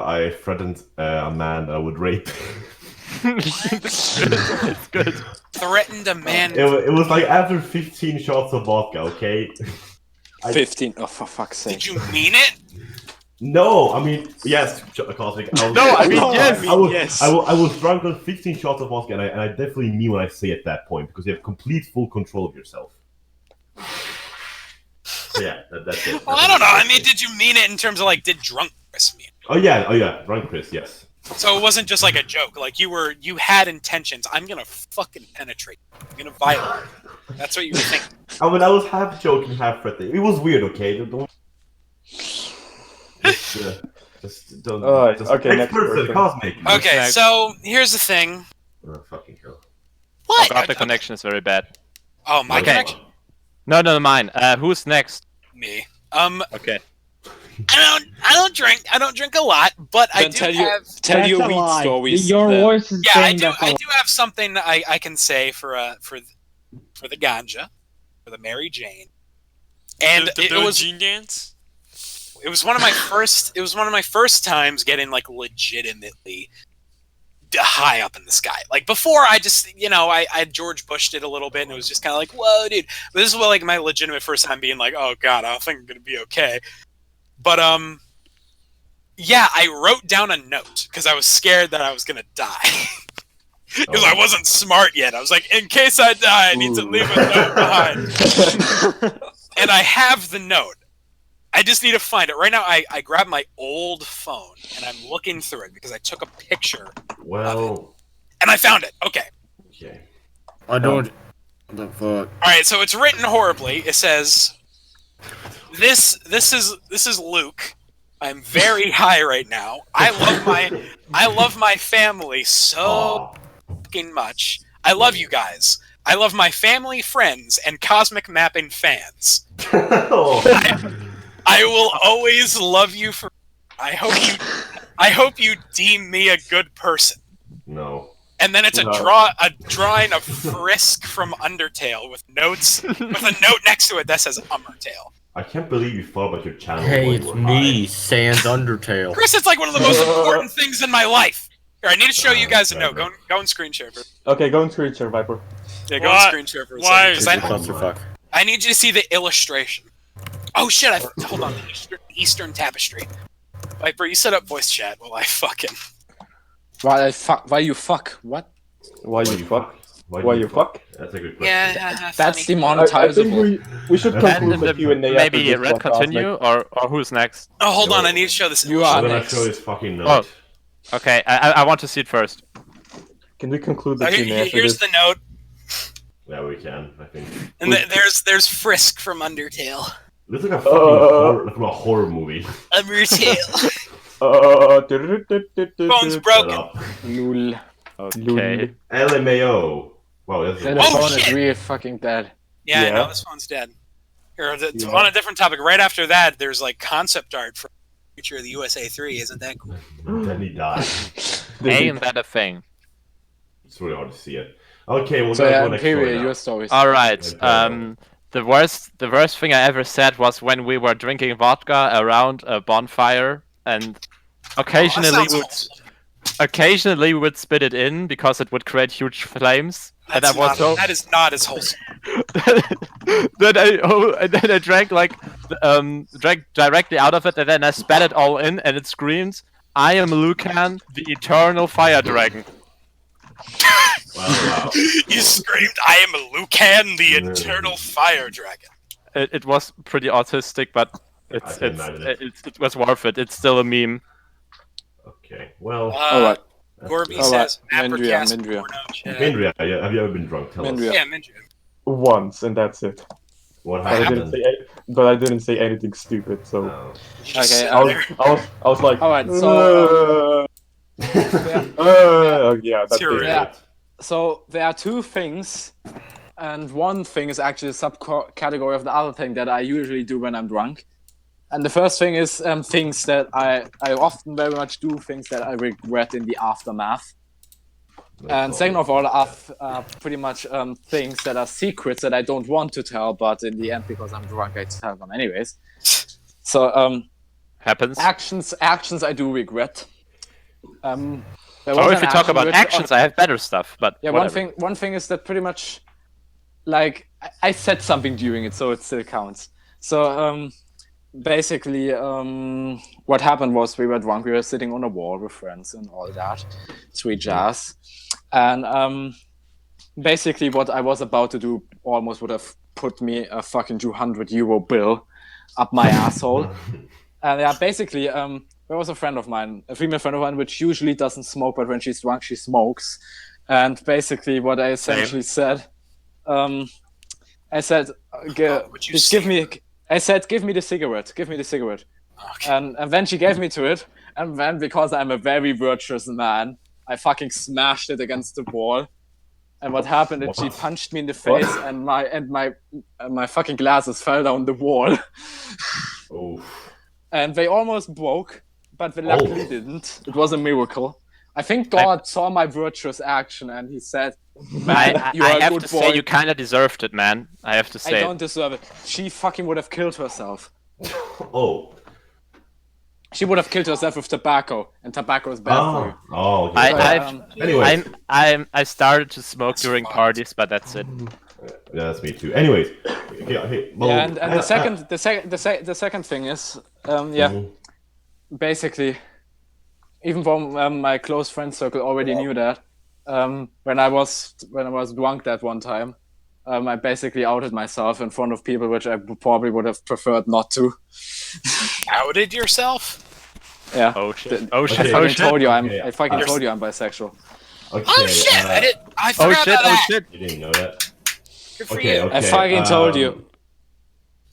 I threatened a man I would rape. It's good. Threatened a man. It was like after 15 shots of vodka, okay? 15. Oh, for fuck's sake. Did you mean it? No, I mean, yes, Cosmic. I was, No, I mean, yes. yes. I was drunk on 15 shots of vodka, and I definitely mean what I say at that point, because you have complete full control of yourself. So yeah, that's it. Well, I don't know. I mean, did you mean it in terms of like, did drunk Chris mean it? Oh yeah, drunk Chris, yes. So it wasn't just like a joke. Like you had intentions. I'm gonna fucking penetrate. I'm gonna violate. That's what you were thinking. I mean, I was half joking, half threatening. It was weird, okay? Don't... Just don't... just... okay, next person, person. Cosmic. Okay, Next. so here's the thing. Oh, fucking hell. What? God, the connection is very bad. Oh, my Okay. connection. No, mine. Who's next? Me. Okay. I don't drink. I don't drink a lot, but I Then do tell have. Tell your That's a weed lie. stories. Your then. voice is Yeah, I saying do. that's a I lie. do have something I can say for the ganja, for the Mary Jane, and the it was Gene dance. it was one of my first. It was one of my first times getting like legitimately high up in the sky. Like before, I just I George Bushed it a little bit, and it was just kind of like, whoa, dude. But this is like my legitimate first time being like, oh god, I don't think I'm gonna be okay. But yeah, I wrote down a note because I was scared that I was gonna die. Because I wasn't smart yet. I was like, in case I die, I need to leave a note behind. And I have the note. I just need to find it. Right now, I grabbed my old phone, and I'm looking through it because I took a picture, Well... and I found it. Okay. Okay. I don't. What the fuck? Alright, so it's written horribly. It says, This is Luke. I'm very high right now. I love my family so fucking much. I love you guys. I love my family, friends, and Cosmic Mapping fans. I will always love you for. I hope you deem me a good person. No. And then it's a drawing of Frisk from Undertale with notes with a note next to it that says Undertale. I can't believe you thought about your channel. Hey, when it's you were me, high. Sans Undertale. Chris, it's like one of the most important things in my life. Here, I need to show you guys a note. Go and screen share for. Okay, go and screen share, Viper. Yeah, go and screen share for a Why? second. It's a clusterfuck. I need you to see the illustration. Oh shit! Hold on. The Eastern Tapestry. Viper, you set up voice chat while I fucking. Why you fuck? What? Why you fuck? Why you fuck? That's a good question. Yeah, That's funny. I think demonetizable. we should conclude the And Q&A after maybe this Red one, continue, or who's next? Oh, hold on. I need to show this. You I'm are gonna next. show this fucking note. Okay, I want to see it first. Can we conclude the Okay, Q&A after here's this? the note, Yeah, we can. I think. and there's Frisk from Undertale. Looks like a fucking from a horror movie. Undertale. Phone's Shut broken. up. Lul. Okay. LMAO. Wow, that's The Oh, phone is shit! really fucking dead. Yeah, I Yeah. know this phone's dead. Here, on a different topic. Right after that, there's like concept art for the future of the USA 3. Isn't that cool? Then he died. Ain't that a thing? It's really hard to see it. Okay, we'll So go yeah, to the next story Imperial, now. your stories. All right. Okay. The worst thing I ever said was when we were drinking vodka around a bonfire, and occasionally we would spit it in because it would create huge flames. And That is not as wholesome. then I drank drank directly out of it, and then I spat it all in, and it screamed, "I am Lucan, the eternal fire dragon." Wow. You screamed, "I am Lucan, the eternal fire dragon." It was pretty autistic, but I can imagine it. it was worth it. It's still a meme. Okay, well. Alright. Gorby Alright, says, Mindria, "MapperCast Mindria. porno chat." Mindria, have you ever been drunk? Tell Mindria. us. Yeah, Mindria. Once, and that's it. What But happened? I didn't say anything stupid, so No. You just Okay, sit I there. was like, Alright, so yeah, that's You're it. yeah. So there are two things, and one thing is actually a subcategory of the other thing that I usually do when I'm drunk. And the first thing is things that I often very much do, things that I regret in the aftermath. And second of all, are pretty much things that are secrets that I don't want to tell, but in the end, because I'm drunk, I tell them anyways. So Happens. actions I do regret. Or if you talk about actions, I have better stuff. But yeah, whatever. one thing is that pretty much, like, I said something during it, so it still counts. So basically, what happened was we were drunk. We were sitting on a wall with friends and all that, sweet jazz, and basically what I was about to do almost would have put me a fucking €200 bill up my asshole. And yeah, basically, there was a friend of mine, a female friend of mine, which usually doesn't smoke, but when she's drunk, she smokes. And basically, what I essentially said, I said, just give me. I said, give me the cigarette. Give me the cigarette. Okay. And then she gave me to it. And then, because I'm a very virtuous man, I fucking smashed it against the wall. And what happened is she punched me in the face, and my fucking glasses fell down the wall. Oh. And they almost broke, but they luckily didn't. It was a miracle. I think God saw my virtuous action, and he said, "Man, I you are a have good to boy." say you kind of deserved it, man. I have to I say. don't deserve it. She fucking would have killed herself. Oh. She would have killed herself with tobacco, and tobacco is bad for you. Oh, okay. Anyways, Anyways. I started to smoke during parties, but that's it. Yeah, that's me too. Anyways. Okay, well, Yeah, and the second thing is, basically, even though my close friend circle already knew that, when I was drunk that one time, I basically outed myself in front of people, which I probably would have preferred not to. Outed yourself? Yeah. Oh shit! Oh shit! I told you Okay. I fucking told you I'm bisexual. Okay, Oh shit! I forgot Oh shit! about Oh that. shit! You didn't know that. Good for Okay, you. okay. I fucking told you.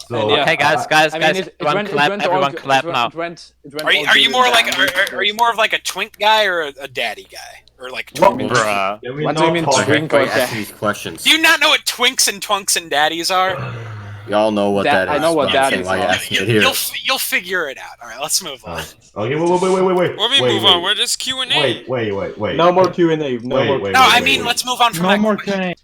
So Yeah. Okay, guys, I mean, it everyone went, clap, it went everyone all, clap it went, now. It went, it went Are you, all are you good more in like the are you more of like a twink guy or a daddy guy or like What? twink? Bruh. Can we What do you not mean talk- Why twink? are you Okay. asking these questions? Do you not know what twinks and twunks and daddies are? Y'all know what That- that is. I know what but I'm that saying is. why you asking it here? You'll figure it out. All right, let's move on. Okay, wait. When we Wait, move wait. on, we're just Q&A. Wait. no more Q&A. No Wait, more. wait, No, I wait, mean wait. let's move on from No that more question. Q&A.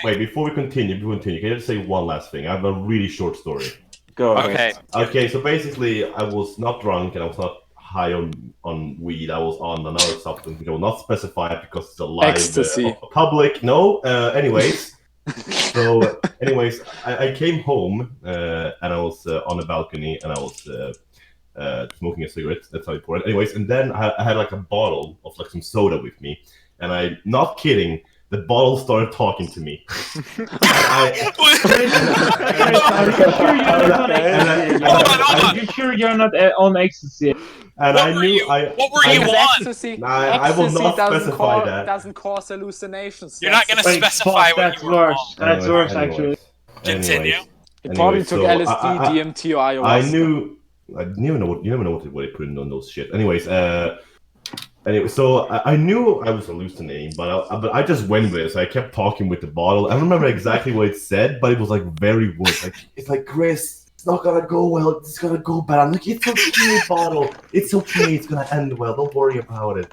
Wait. Before we continue, can I just say one last thing? I have a really short story. Go. Okay. Okay, so basically, I was not drunk and I was not high on weed. I was on another substance which I will not specify because it's a live Ecstasy. public. No. Anyways. So, I came home and I was on the balcony and I was smoking a cigarette. That's how important. Anyways, and then I had like a bottle of like some soda with me, and I, not kidding, the bottle started talking to me. Are you sure you're not on ecstasy? And What I were knew you- I. what were you I, on? Ecstasy, Nah, I will ecstasy not doesn't specify cause, that. doesn't cause hallucinations. You're not gonna Wait, specify fuck, what that's you were worse. on. That's worse, actually. Continue. He probably Anyways, took so LSD, I- DMT, or ayahuasca. I knew. I never know what you never know what they put in on those shit. Anyways, so I knew I was hallucinating, but I just went with it. So I kept talking with the bottle. I don't remember exactly what it said, but it was like very wood. Like it's like, Chris, it's not gonna go well. It's gonna go bad. I'm like, it's okay, bottle. It's okay. It's gonna end well. Don't worry about it.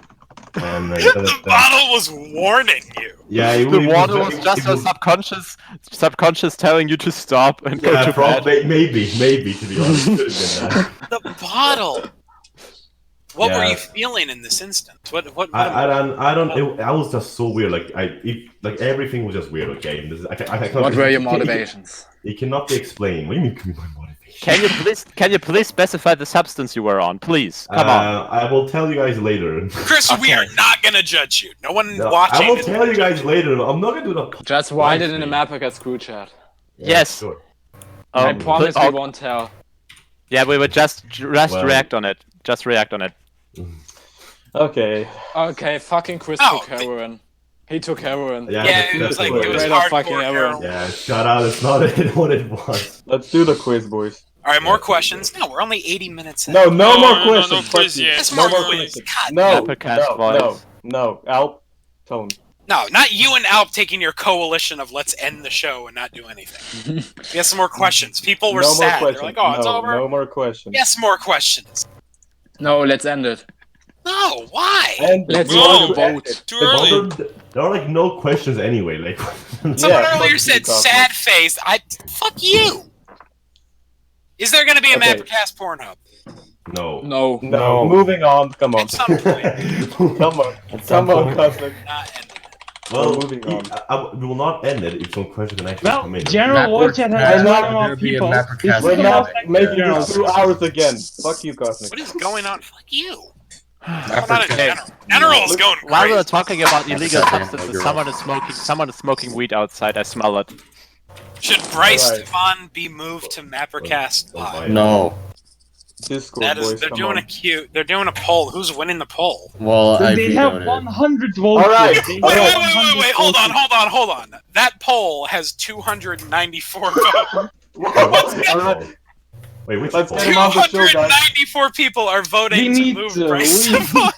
And The bottle was warning you. yeah, it The water was was just a subconscious telling you to stop and go yeah, to bed. probably, maybe to be honest. Could have been that. The bottle. What were Yeah. you feeling in this instance? What I don't. I was just so weird. Like everything was just weird. Okay, and I cannot, What were your motivations? It cannot be explained. What do you mean? Could be my motivation? Can you please specify the substance you were on, please? Come on. I will tell you guys later. Chris, we are not gonna judge you. No one No, watching. I will is tell gonna you judge guys later. I'm not gonna do that. Just write it in the MapperCast group chat. Yes. Sure. I promise we oh, won't tell. yeah, we would just Well- react on it. Just react on it. Okay. Okay, fucking Chris Oh, took heroin. He took heroin. Yeah, Yeah, that's- it was that's like what it was Straight up hardcore fucking heroin. Yeah, shut out. It's not what it was. Let's do the quiz, boys. All right, more questions. No, we're only 80 minutes in. No more No questions. quiz fuck you. yet. That's No more more quiz. questions. God, No, MapperCast no, voice. no. Al, tone. no, not you and Alp taking your coalition of let's end the show and not do anything. We have some more questions. People were No more sad. They're questions. like, oh, it's no, over. no more questions. Yes, more questions. No, let's end it. No, why? And Let's No. vote. Too early. There are like no questions anyway. Like Someone Yeah, earlier fuck said you, Cosmo. sad face. Fuck you. Is there gonna be a Okay. MapperCast Pornhub? no. No. no, moving on. Come on. At some point. Come on. some Come on, point. Cosmic. Not ending. Well, moving on. we will not end it if some questions can actually Well, come in. general voice chat has There one more will be a people. MapperCast This We're is not the most making general. this 2 hours again. Fuck you, Cosmic. What is going on? Fuck you. Okay. General is going While we're crazy. talking about illegal Second, substances, you're someone is smoking weed outside. I smell it. Should Bryce Alright. Devon be moved to MapperCast Oh, Live? No. Discord, That is, boys. they're Come doing on. a cute. They're doing a poll. Who's winning the poll? Well, I They have vetoed it. 100 votes. All right. They Wait, have wait, 100 wait. Hold on, votes. hold on. That poll has 294 votes. All right. Wait, which Let's poll? get him on the show, guys. 294 people are We voting to need move to. Bryce We Devon.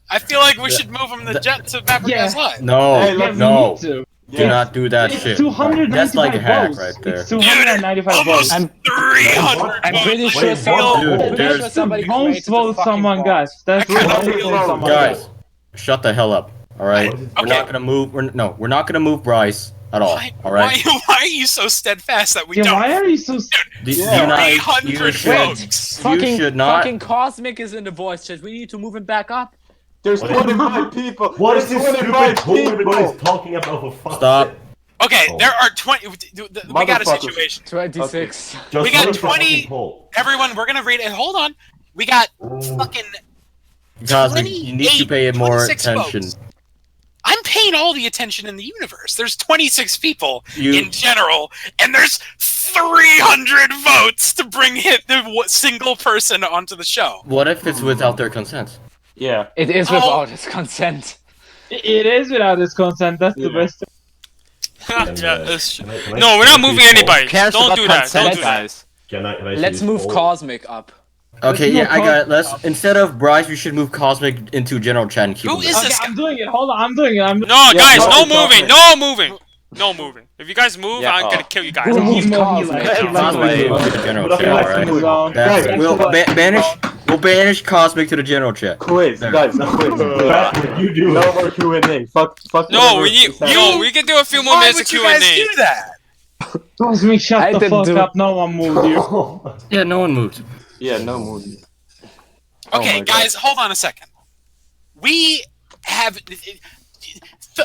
I feel like we should move him to MapperCast Yeah. Live. No, Hey, Yeah, let's- we no. need to. Do not do that It's shit. 295 That's like a hack votes. right there. It's 295 Almost votes. I'm 300 I'm pretty votes. sure Wait, someone. dude, I'm pretty there's- sure somebody Don't created the vote fucking someone, bot. guys. That's I kinda don't feel vote like- someone. Guys, shut the hell up. All right, Okay. we're not gonna move. We're not gonna move Bryce at all. Why, All right. why are you so steadfast that we Yeah, don't? why are you so? Do Yeah. you not- 300 you should, votes. Fucking, should not- fucking Cosmic is in the voice chat. We need to move him back up. There's What? 25 people. What is There's this stupid 25 poll everybody's people. talking about for fuck's Stop. sake? Okay, Oh. there are 20. We got a Motherfuckers. situation. 26. Just We got vote for 20 fucking poll. Everyone, we're gonna read it. Hold on. We got fucking. Cosmic, you need to pay it more 26 attention. votes. I'm paying all the attention in the universe. There's 26 people You- in general, and there's 300 votes to bring hit the single person onto the show. What if it's without their consent? Yeah. It is Oh. without his consent. It is without his consent. That's the Yeah. best. Yeah, that's true. Can I No, we're not see moving these anybody. Cares Don't about do that. consent, Don't do that. guys. Can I see Let's these move polls? Cosmic up. Okay, Let's yeah, I move got it. Let's instead of Bryce, we should move Cosmic into general chat and keep Who him is there. Okay, this guy? I'm doing it. Hold on, I'm doing it. No, Yeah, guys, go no ahead, moving. Cosmic. No moving. No moving. If you guys move, Yeah, I'm oh. gonna kill you guys. Who Move he Cosmic. likes Cosmic to to the general But I chat, feel like alright? his own. That's Guys, we'll banish Cosmic to the general chat. Quiz, guys, quiz. You do. No more Q&A. Fuck. No, whatever we need. is happening. No, we can do a few more Why minutes of would you guys Q&A. do that? Cosmic, shut I the didn't fuck do- up. No one moved you. Yeah, no one moved. Yeah, no movie. Okay, my God. guys, hold on a second. We have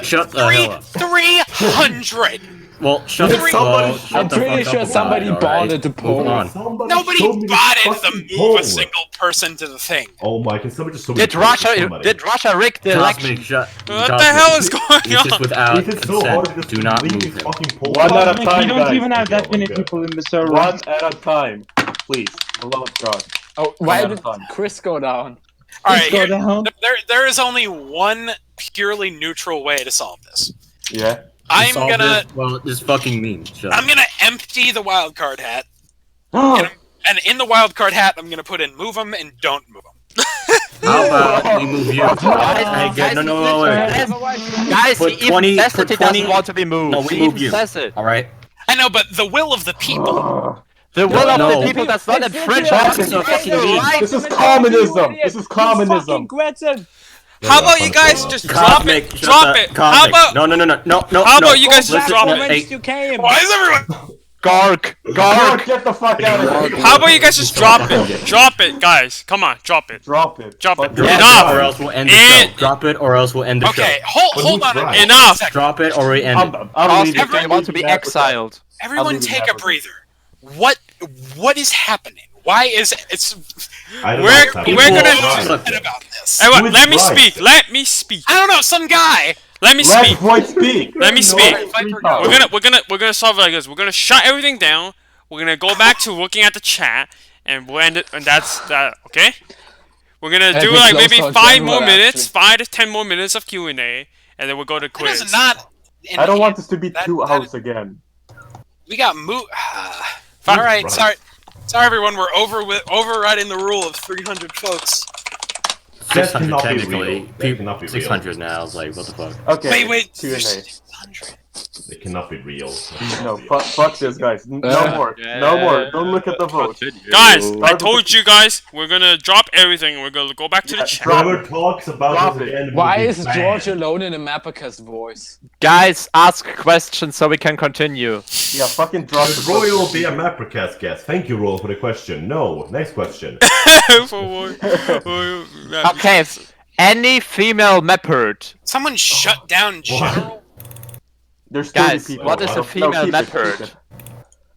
Shut the hell up. 300. Well, shut the Somebody- shut I'm the pretty fuck sure up somebody about it, alright? bonded the Move poll. on. Somebody Nobody show me the botted the fucking move poll. a single person to the thing. Oh my! Can somebody just show me Did the poll? Russia Somebody. rig the election? Cosmic, shut. What the hell is going This is on? without Is it so hard to consent. just Do not leave move these him. fucking polls? One at a Cosmic, time, you don't guys. even have that Okay, many okay. people in the server. One at a time, please. For the love of God. Oh, why One at a did time. Chris go down? All Let's right, go here- down. there is only one purely neutral way to solve this. Yeah. I'm Solve gonna this- Well, this fucking means. Shut I'm up. gonna empty the wildcard hat, and in the wildcard hat, I'm gonna put in move them and don't move them. How about we move you? Hey, Guys, no, wait. Guys, Put he 20 even says put that he 20 doesn't want to be moved. No, we He move even you. says it. All right. I know, but the will of the people. The will of No. the people does not infringe That's on so fucking mean. This is communism. This is communism. How about you guys just drop Cosmic, it? shut Drop the- it. Cosmic. How about No. How about you guys just Listen, drop no, it? hey, Why is everyone? Garg. Get the fuck out of here. How about you guys just drop it? Drop it, guys. Come on, drop it. Drop it. Drop Fuck it. it. Drop Enough. it or else we'll end the And- show. Drop it or else we'll end the Okay, show. hold on right? Enough. a second. Drop it or we end I'm it. done. I'm Cosmic, leaving. they want to be exiled. Everyone leave it take a happen. breather. What is happening? Why is it's I don't We're- know what's happening. we're gonna- Right. upset about this? Hey, what? Who is Let me right? speak. Let me speak. I don't know, some guy. Let me Let speak. boy speak. Let me speak. Viper We're gonna solve it like this. We're gonna shut everything down. We're gonna go back to looking at the chat, and we'll end it. And that's that. Okay. We're gonna And do we like close maybe on 5 general, more minutes, actually. 5 to 10 more minutes of Q&A, and then we'll go to That quiz. is not. I don't want this to be That- 2 that- hours again. We got moved. Fuck. All right, Right. sorry, everyone. We're overriding the rule of 300 folks. That 600 cannot be technically. real. That cannot be real. 600 now. It's like, what the fuck? Okay. Wait. Q&A. There's 600. It cannot be real. No, fuck this, guys. No more. No more. Don't look at the vote. Guys, I told you guys, we're gonna drop everything. We're gonna go back to the chat. Whoever talks about Drop this it. again will Why be is banned. George alone in a MapperCast voice? Guys, ask questions so we can continue. Yeah, fucking drop Should the Royal be a MapperCast guest? Thank you, Royal, for the question. No. Next question. Okay, any female Mappert? Someone shut down General. There's 30 Guys, people. what is a No, female keep it, Mappert? keep it.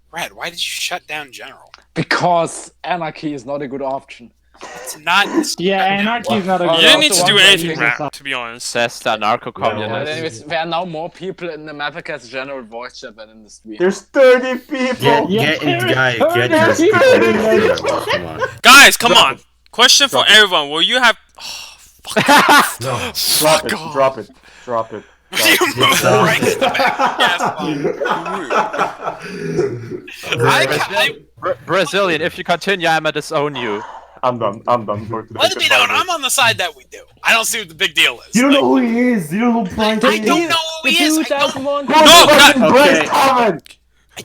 Brad, why did you shut down General? Because anarchy is not a good option. It's not. Yeah, anarchy is not a You good didn't need to option. do anything, Things rap, aside. to be honest. Says the But anarcho-communist. anyways, there are now more people in the MapperCast general voice chat than in the stream. There's 30 people. Get your There's people 30 in there, people. bro. Come on. Guys, come on. Question for everyone. Will you have... No. Drop it. Drop it. Drop it. You moved right to the back. Yes, Brazilian, if you continue, I'ma disown you. I'm done. I'm done for today. let it be known, I'm on the side that we do. I don't see what the big deal is. You don't Like, know who he is. You don't know who Brian I is. don't know who he is. I don't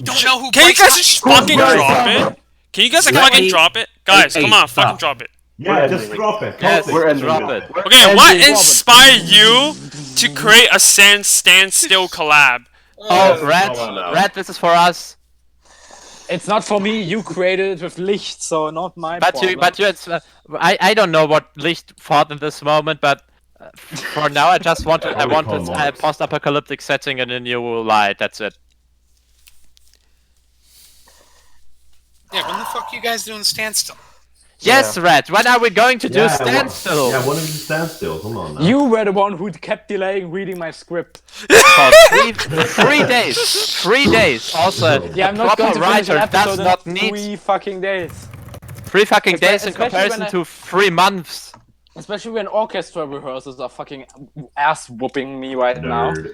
No, Okay. know who. Can you Bryce guys just fucking Bryce drop Thomas? it? Can you guys like Let fucking me- drop it? Guys, Hey, come on, stop. fucking drop it. Yeah, just drop it. Yes, We're ending drop it. it. Okay, what inspired you to create a standstill collab? Oh, Red, Oh, no. Red, this is for us. It's not for me. You created it with Licht, so not my But problem. it's, I don't know what Licht thought in this moment, but for now I just want to, I want Call this Marx. post-apocalyptic setting in a new light. That's it. Yeah, when the fuck you guys doing standstill? Yes, Red. When are we going to do Yeah, standstill? Yeah, why don't you stand still? Come on now. You were the one who kept delaying reading my script. For 3 days. 3 days. Also, Yeah, I'm a not going proper to finish an writer does episode not in need 3 fucking days. 3 fucking days in especially comparison when I- to 3 months. Especially when orchestra rehearsals are fucking ass whooping me right now. Nerd.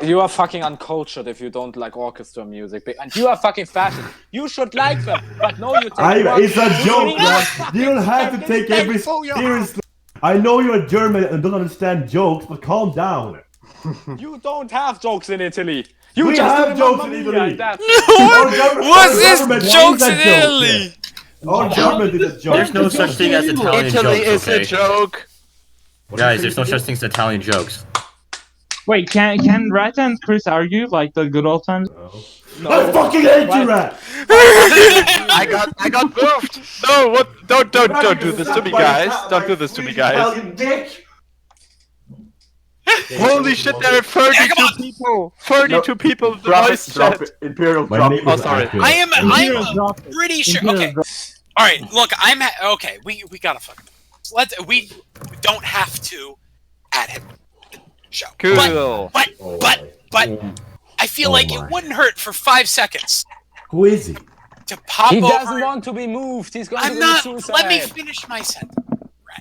you are fucking uncultured if you don't like orchestra music, and you are fucking fashion. You should like them, but no, you take. It's a joke, man. You don't have to take every seriously. I know you're German and don't understand jokes, but calm down. You don't have jokes in Italy. We have jokes in Italy. What's this jokes in Italy? Our government is a joke. There's no such thing as Italian Italy jokes, is a okay? joke. Guys, there's no such thing as Italian jokes. Wait, can Rat and Chris argue like the good old times? I fucking hate you, Rat! I got moved. No, what? Don't do this to me, guys. Don't do this to me, guys. Holy shit, there are 32 people. 32 people in the voice chat. Imperial My drop. name Oh, is sorry. Akira. I'm pretty sure. Okay. All right. Look, okay. We gotta fucking. We don't have to add him to the show. Cool. But Oh, I feel Oh like my. it wouldn't hurt for 5 seconds Who is he? to pop He over. doesn't want to be moved. He's going I'm to not. commit suicide. Let me finish my sentence.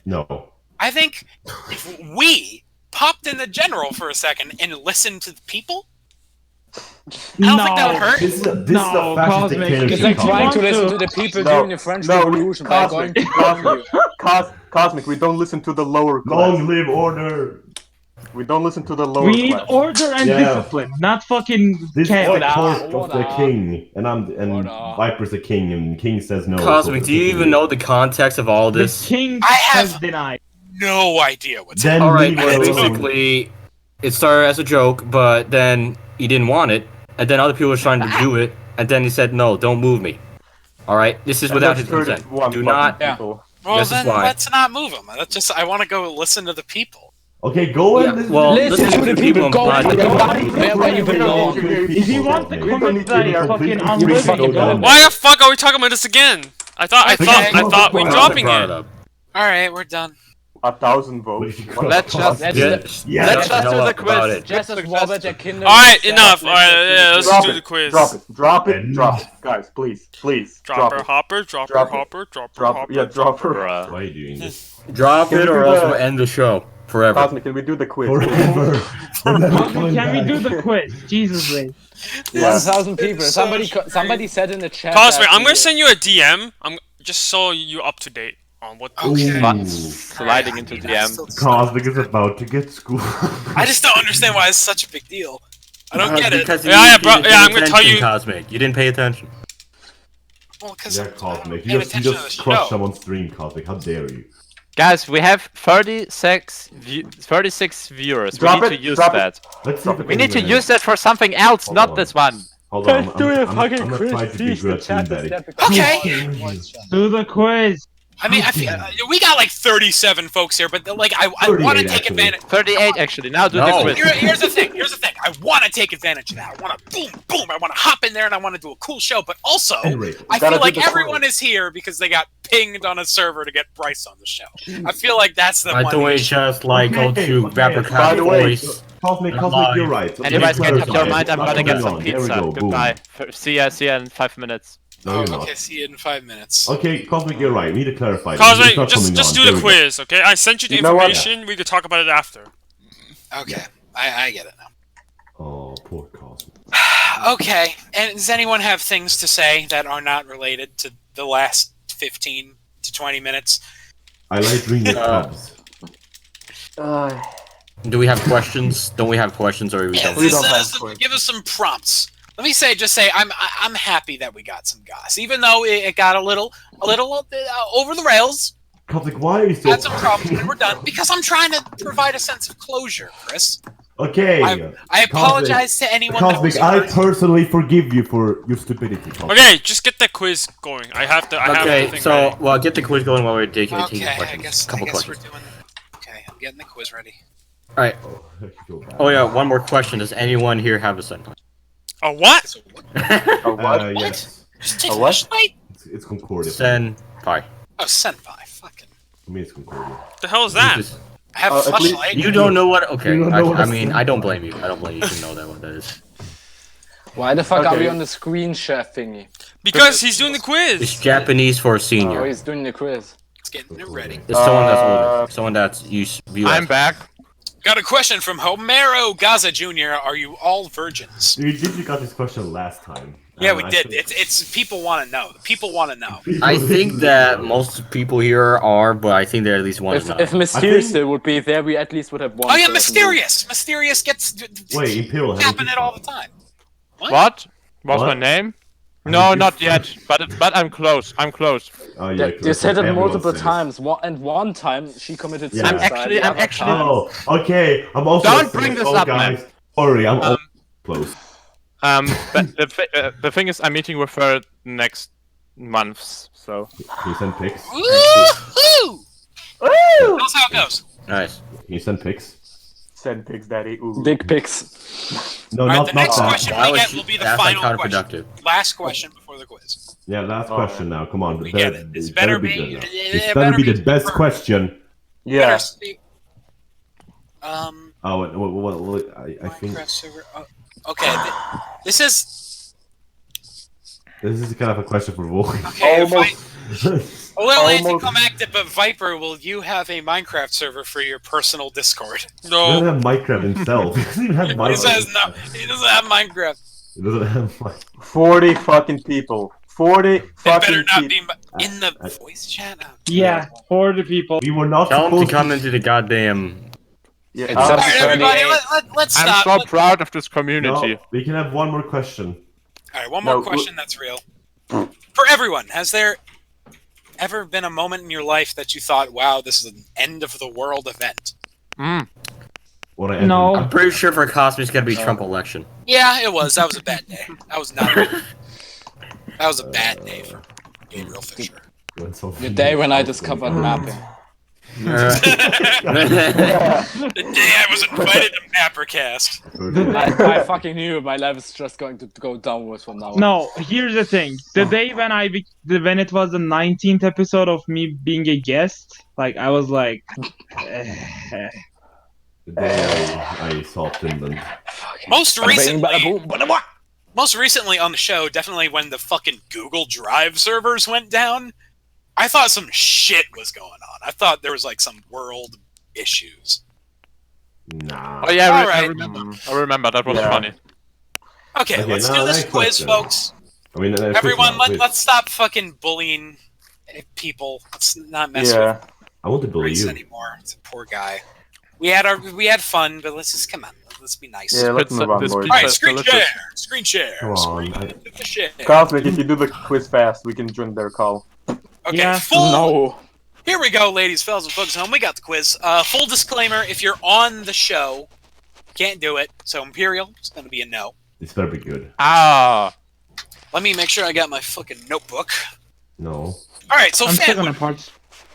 No. I think if we popped in the general for a second and listened to the people, I don't think that would hurt. This is a No, fascist Cosmic, dictatorship. It's like trying to want listen to- to the people No, during the French no, Revolution by going to bomb you. Cosmic, we don't listen to the lower class. Long live order. We don't listen to the lower We need class. order and Yeah. discipline, not fucking This is chaos. the court of the Order. king, and Order. Viper's the king, and king says no. Cosmic, do you even know the context of all The this? king I have- has denied. No idea what's Then Alright, leave it alone. basically, it started as a joke, but then he didn't want it, and then other people were trying to do it, and then he said, no, don't move me. Alright, this is And without that's his consent. 31 Do fucking not... people. Well, This is then why. let's not move him. That's just I want to go listen to the people. Okay, go Yeah, and listen. well, Listen to the people. Go implied where that- you belong. If you want the We don't comment need to that be you're completely fucking crazy. unlivable. Why the fuck are we talking about this again? I thought Okay. we're dropping brought it. up. All right, we're done. 1,000 votes. Let's just Let's Yes. Yeah. let's just Tell do the about quiz. it. Just as Robert der Kinder. Alright, enough. Alright, yeah, let's Drop do it, the quiz. Drop it. Drop it. And- Drop it. Guys, please. Please. Drop Dropper, it. hopper, dropper, Drop it. hopper, dropper, Drop hopper. it. Yeah, drop her. Bruh. Why are you doing this? Drop Can it we or do else the- we'll end the show forever. Cosmic, can we do the quiz? Forever. Can we do the quiz? Jesus, Ray. 1,000 people. So Somebody said in the chat. Cosmic, that I'm gonna the- send you a DM. I'm just so you up to date on what. Okay. Sliding into DM. Cosmic is about to get schooled. I just don't understand why it's such a big deal. I don't get it. Because Yeah, you bro- didn't yeah, pay I'm gonna tell attention, you- Cosmic. You didn't pay attention. Well, because Yeah, Cosmic. you You just crushed someone's dream, Cosmic. How dare you? Guys, we have 36 viewers. Drop we it, need to use drop it. that. Let's see if We need to can, use that for something else, Hold not on. this one. Hold on. Guys, do a fucking I'm gonna quiz, try to be please. good The at chat Team is Daddy. Okay. Do the quiz. I mean, we got like 37 folks here, but like I want to 38 take actually. advantage. 38 actually. Now do No. the quiz. Here's the thing. I want to take advantage of that. I want to boom. I want to hop in there and I want to do a cool show. But also, Anyway, I gotta feel do like the everyone is here because they got pinged on a server to get Bryce on the show. I feel like that's the By one. the way, just like go to By MapperCast the way, voice. Cosmic, Live. you're right. And you guys can have your Clarify. mind. I'm Not gonna get going some on. There we pizza. go, boom. Goodbye. See ya in 5 minutes. No, Oh, you're not. okay, see you in 5 minutes. Okay, Cosmic, you're right. We need to clarify. Cosmic, It's not just coming on. do There the we go. quiz, okay? I sent you the You know what? information. We could talk about it after. Okay, I get it now. Oh, poor Cosmic. Okay, and does anyone have things to say that are not related to the last 15 to 20 minutes? I like drinking Cubs. Do we have questions? Don't we have questions or we Yeah, don't? We don't have questions. give us some prompts. Let me just say, I'm happy that we got some goss, even though it got a little over the rails. Cosmic, why are you so... Had some problems, and we're done because I'm trying to provide a sense of closure, Chris. Okay. I apologize to anyone that was Cosmic, I hurt. personally forgive you for your stupidity. Cosmic. Okay, just get the quiz going. I have the Okay, thing so ready. well, get the quiz going while we're taking Okay, I questions. guess Couple we're questions. doing. Okay, I'm getting the quiz ready. All right. Oh yeah, one more question. Does anyone here have a son? A what? So what? A what? Yes. Just take A what? flashlight? It's Concordia. Senpai. Oh, senpai. Fucking. For me, it's Concordia. The hell is that? Just- I have a at least- flashlight. You don't know what? Okay, You don't know what I a mean, senpai I don't blame you. I don't blame you to know that what that is. Why the fuck are Okay. we on the screen share thingy? Because he's doing the It's quiz. Japanese for Oh, senior. he's doing the quiz. It's getting it ready. It's someone that's older. Someone that's used. I'm back. Got a question from Homero Gaza Jr. Are you all virgins? We did got this question last time. Yeah, we I did. think- It's people want to know. People want to know. I think that most people here are, but I think there at least one is not. If Mysterious think- still would be there, we at least would have one. Oh yeah, person. Mysterious. Mysterious gets Wait, Imperial. happen it all the time. What? What's What? my name? No, not yet. But I'm close. I'm close. Oh yeah, You said it everyone multiple says. times, and one time she committed Yeah. suicide. I'm actually- Oh, okay. I'm also. Don't saying- bring this oh, up, guys. Sorry, I'm all close. But the thing is, I'm meeting with her next months. So Can you send pics? Woo-hoo! That's how it goes. Nice. Can you send pics? Send pigs, daddy. Ooh. Big pics. No, All right, not the not next that. question That we was- get will be the that's like final question. counterproductive. Last question before the quiz. Yeah, last Oh. question now. Come on. We get it. This It better be be- good now. it This better better be be the best confirmed. question. Yeah. Better speak. Oh, what, I think Minecraft server. Oh, okay, this is this is kind of a question for Wolf. okay. Almost. Well, Almost. anticlimactic, but Viper, will you have a Minecraft server for your personal Discord? He doesn't No. have Minecraft himself. He doesn't even have He Minecraft. says no. He doesn't have Minecraft. He doesn't have Minecraft. 40 fucking people. 40 It better fucking not people. be in the voice chat. Oh, Yeah, for the people. We were not Tell him supposed to come into the goddamn. Yeah. It's all just- right, everybody, 38. let's I'm stop. so proud of this community. No, we can have one more question. All right, one more No, question that's real. For everyone, has there ever been a moment in your life that you thought, wow, this is an end of the world event? What I No. I'm pretty sure for Cosme it's gonna be Trump election. Yeah, it was. That was a bad day. That was not good. That was a bad day for Gabriel Fisher. The day when I discovered mapping. The day I was invited to MapperCast. I fucking knew my life is just going to go downwards from now on. No, here's the thing. The day when when it was the 19th episode of me being a guest, like I was like, The day I saw Finland. Most Bada bing, bada recently, boom, bada boing. most recently on the show, definitely when the fucking Google Drive servers went down, I thought some shit was going on. I thought there was like some world issues. Nah. Oh yeah, All I right. remember. I remember. That was Yeah. funny. Okay, Okay, let's now do this next quiz, question. folks. I mean, Everyone, quiz. let's stop fucking bullying people. Let's not mess Yeah. with I want to bully Reese you. anymore. It's a poor guy. We had fun, but let's just come on. Let's be nice. Yeah, let's Pizza- move on, this boys. pizza- All right, That's screen delicious. share. Screen share. Come on, Screen I- share. Cosmic, if you do the quiz fast, we can join their call. Okay, Yeah. full. No. Here we go, ladies, fellas, and folks at home. We got the quiz. Full disclaimer: if you're on the show, can't do it. So Imperial, it's going to be a no. This better be good. Ah. Let me make sure I got my fucking notebook. No. All right, so I'm fan, still gonna parts.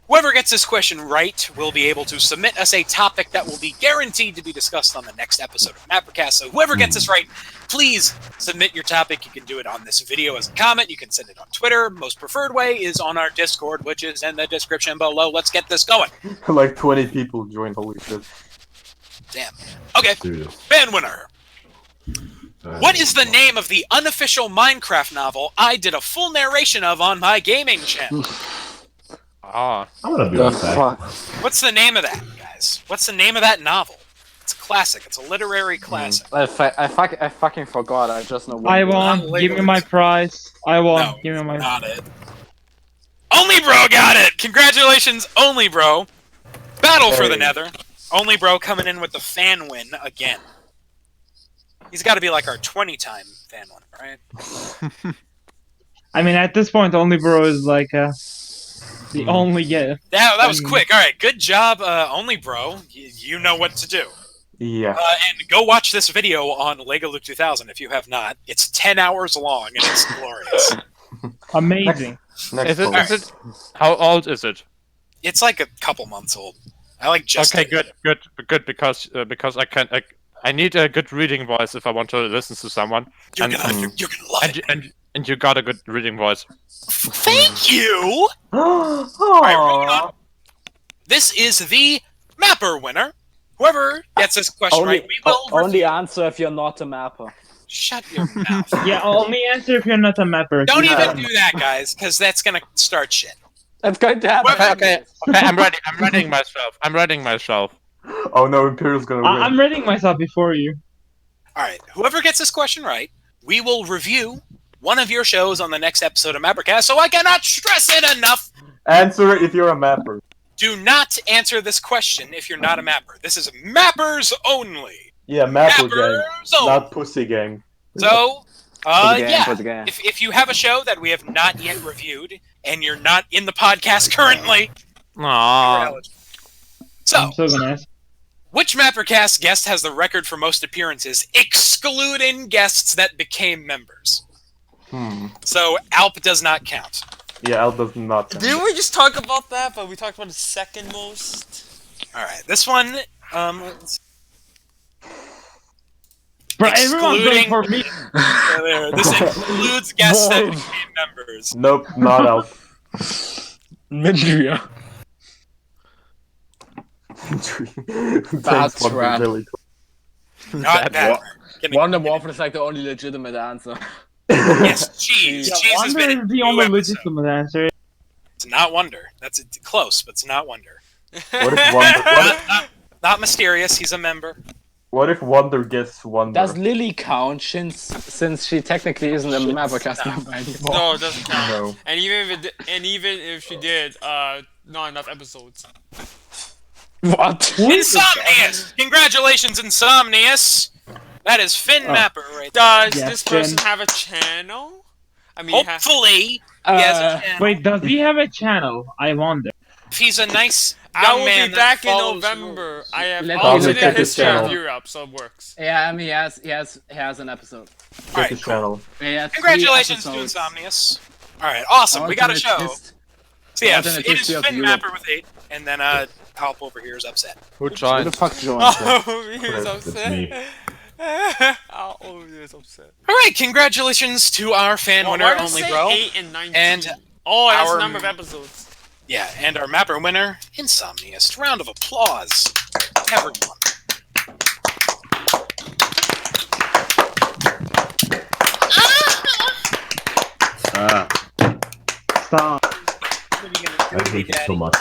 whoever gets this question right will be able to submit us a topic that will be guaranteed to be discussed on the next episode of MapperCast. So whoever gets this right, please submit your topic. You can do it on this video as a comment. You can send it on Twitter. Most preferred way is on our Discord, which is in the description below. Let's get this going. Like 20 people joined, holy shit. Damn. Okay, Serious. fan winner. What is the name of the unofficial Minecraft novel I did a full narration of on my gaming channel? Ah. I'm gonna be The right back. fuck? What's the name of that, guys? What's the name of that novel? It's a classic. It's a literary classic. I fucking forgot. I just know. I one word. won. Give me my prize. I won. No, Give me my. not it. Only Bro got it! Congratulations, Only Bro. Battle for the Hey. Nether. Only Bro coming in with the fan win again. He's got to be like our 20-time fan win, right? I mean, at this point, only bro is like the only yeah. That was quick. All right, good job, Only Bro. You know what to do. Yeah. And go watch this video on Lego Luke 2000 if you have not. It's 10 hours long and it's glorious. Amazing. Next Is it? poll. Is it? How old is it? It's like a couple months old. I like just Okay, good, because I need a good reading voice if I want to listen to someone. You're And- gonna love it. And you got a good reading voice. Thank you. All right, we're moving on. This is the Mapper winner. Whoever gets this question Only, right, we will only review- answer if you're not a mapper. Shut your mouth. Yeah, only answer if you're not a mapper. Don't Yeah. even do that, guys, because that's gonna start shit. That's going to happen. Whoever- Okay, I'm ready. I'm reading myself. Oh no, Imperial's gonna win. I'm rating myself before you. All right, whoever gets this question right, we will review one of your shows on the next episode of MapperCast. So I cannot stress it enough. Answer it if you're a mapper. Do not answer this question if you're not a mapper. This is mappers only. Yeah, mapper gang, Mappers only. not pussy gang. So, For the game, yeah. for the game. If you have a show that we have not yet reviewed and you're not in the podcast currently, you're Aww. eligible. So, I'm so gonna ask. which MapperCast guest has the record for most appearances, excluding guests that became members? So, Alp does not count. Yeah, Al does not. Didn't we just talk about that? But we talked about the second most. Alright, this one, Bro, everyone's going excluding- for me. this includes guests that became members. Nope, not Al. Mindria. Thanks, Wonder right. Really. Not that. Wonder Waffle is like the only legitimate answer. Yes, cheese. Yeah, Cheese has Wonder been is in the 2 only episodes. legitimate answer. It's not Wonder. That's close, but it's not Wonder. What if Wonder? Not Mysterious. He's a member. What if Wonder gets Wonder? Does Lily count since she technically isn't a MapperCast member anymore? No, it doesn't count. No. And even if she did, not enough episodes. What? Insomnius! Congratulations, Insomnius! That is Finn Mapper right there. Does Yes, this person Finn. have a channel? I mean, Hopefully, he has a channel. Wait, does he have a channel? I wonder. If he's a nice I young will man be back that in follows November. rules. I have Let's look alternate at his history of channel. Europe, so it works. Yeah, I mean, he has an episode. Check Alright, his cool. channel. He has 3 Congratulations to episodes. Insomnius. Alright, awesome. We got a Alternate show. hist- So yeah, alternate it is history of Finn Europe. Mapper with 8, and then Alp over here is upset. Who Who the joined? fuck joined? Oh, he's That's upset. me. Oh, he's upset. Alright, congratulations to our fan Well, winner, why does it only say bro. 8 and 19? And oh, that's our- the number of episodes. Yeah, and our Mapper winner, Insomnius. Round of applause, everyone. Stop. I hate it so much.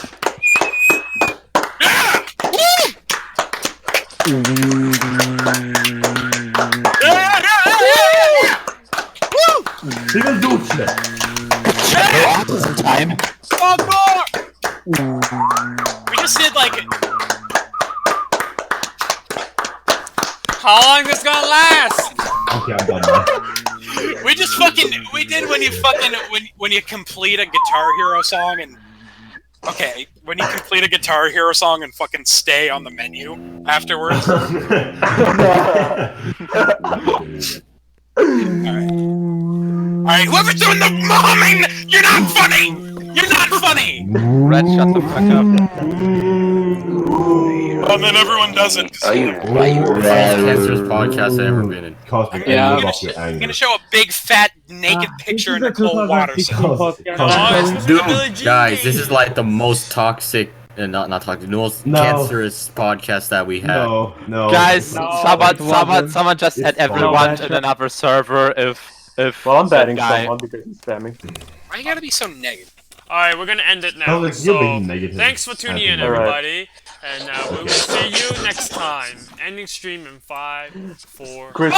People do shit. Time. Fuck more! We just did like How long this gonna last? Okay, I'm done now. we did when you complete a Guitar Hero song and when you complete a Guitar Hero song and fucking stay on the menu afterwards. Alright, whoever's doing the momming, you're not funny! You're not funny! Red, shut the fuck up. And then everyone does it. Cancerous podcast I've ever been in. Cosmic Yeah. anger off your I'm anger. gonna show a big fat naked picture of Nicole Watterson. Oh, it's supposed to be Billie Dude, Jean guys, this thing. is like the most toxic, not toxic, the most No. cancerous podcast that we have. No. Guys, No, someone just It's had fine. everyone No, in another server if Well, I'm that banning guy- someone because he's spamming. Why you gotta be so negative? Alright, we're gonna end it now. Oh, you're So, being negative. thanks for tuning in, Alright. everybody. And we will see you next time. Ending stream in 5, 4. Chris,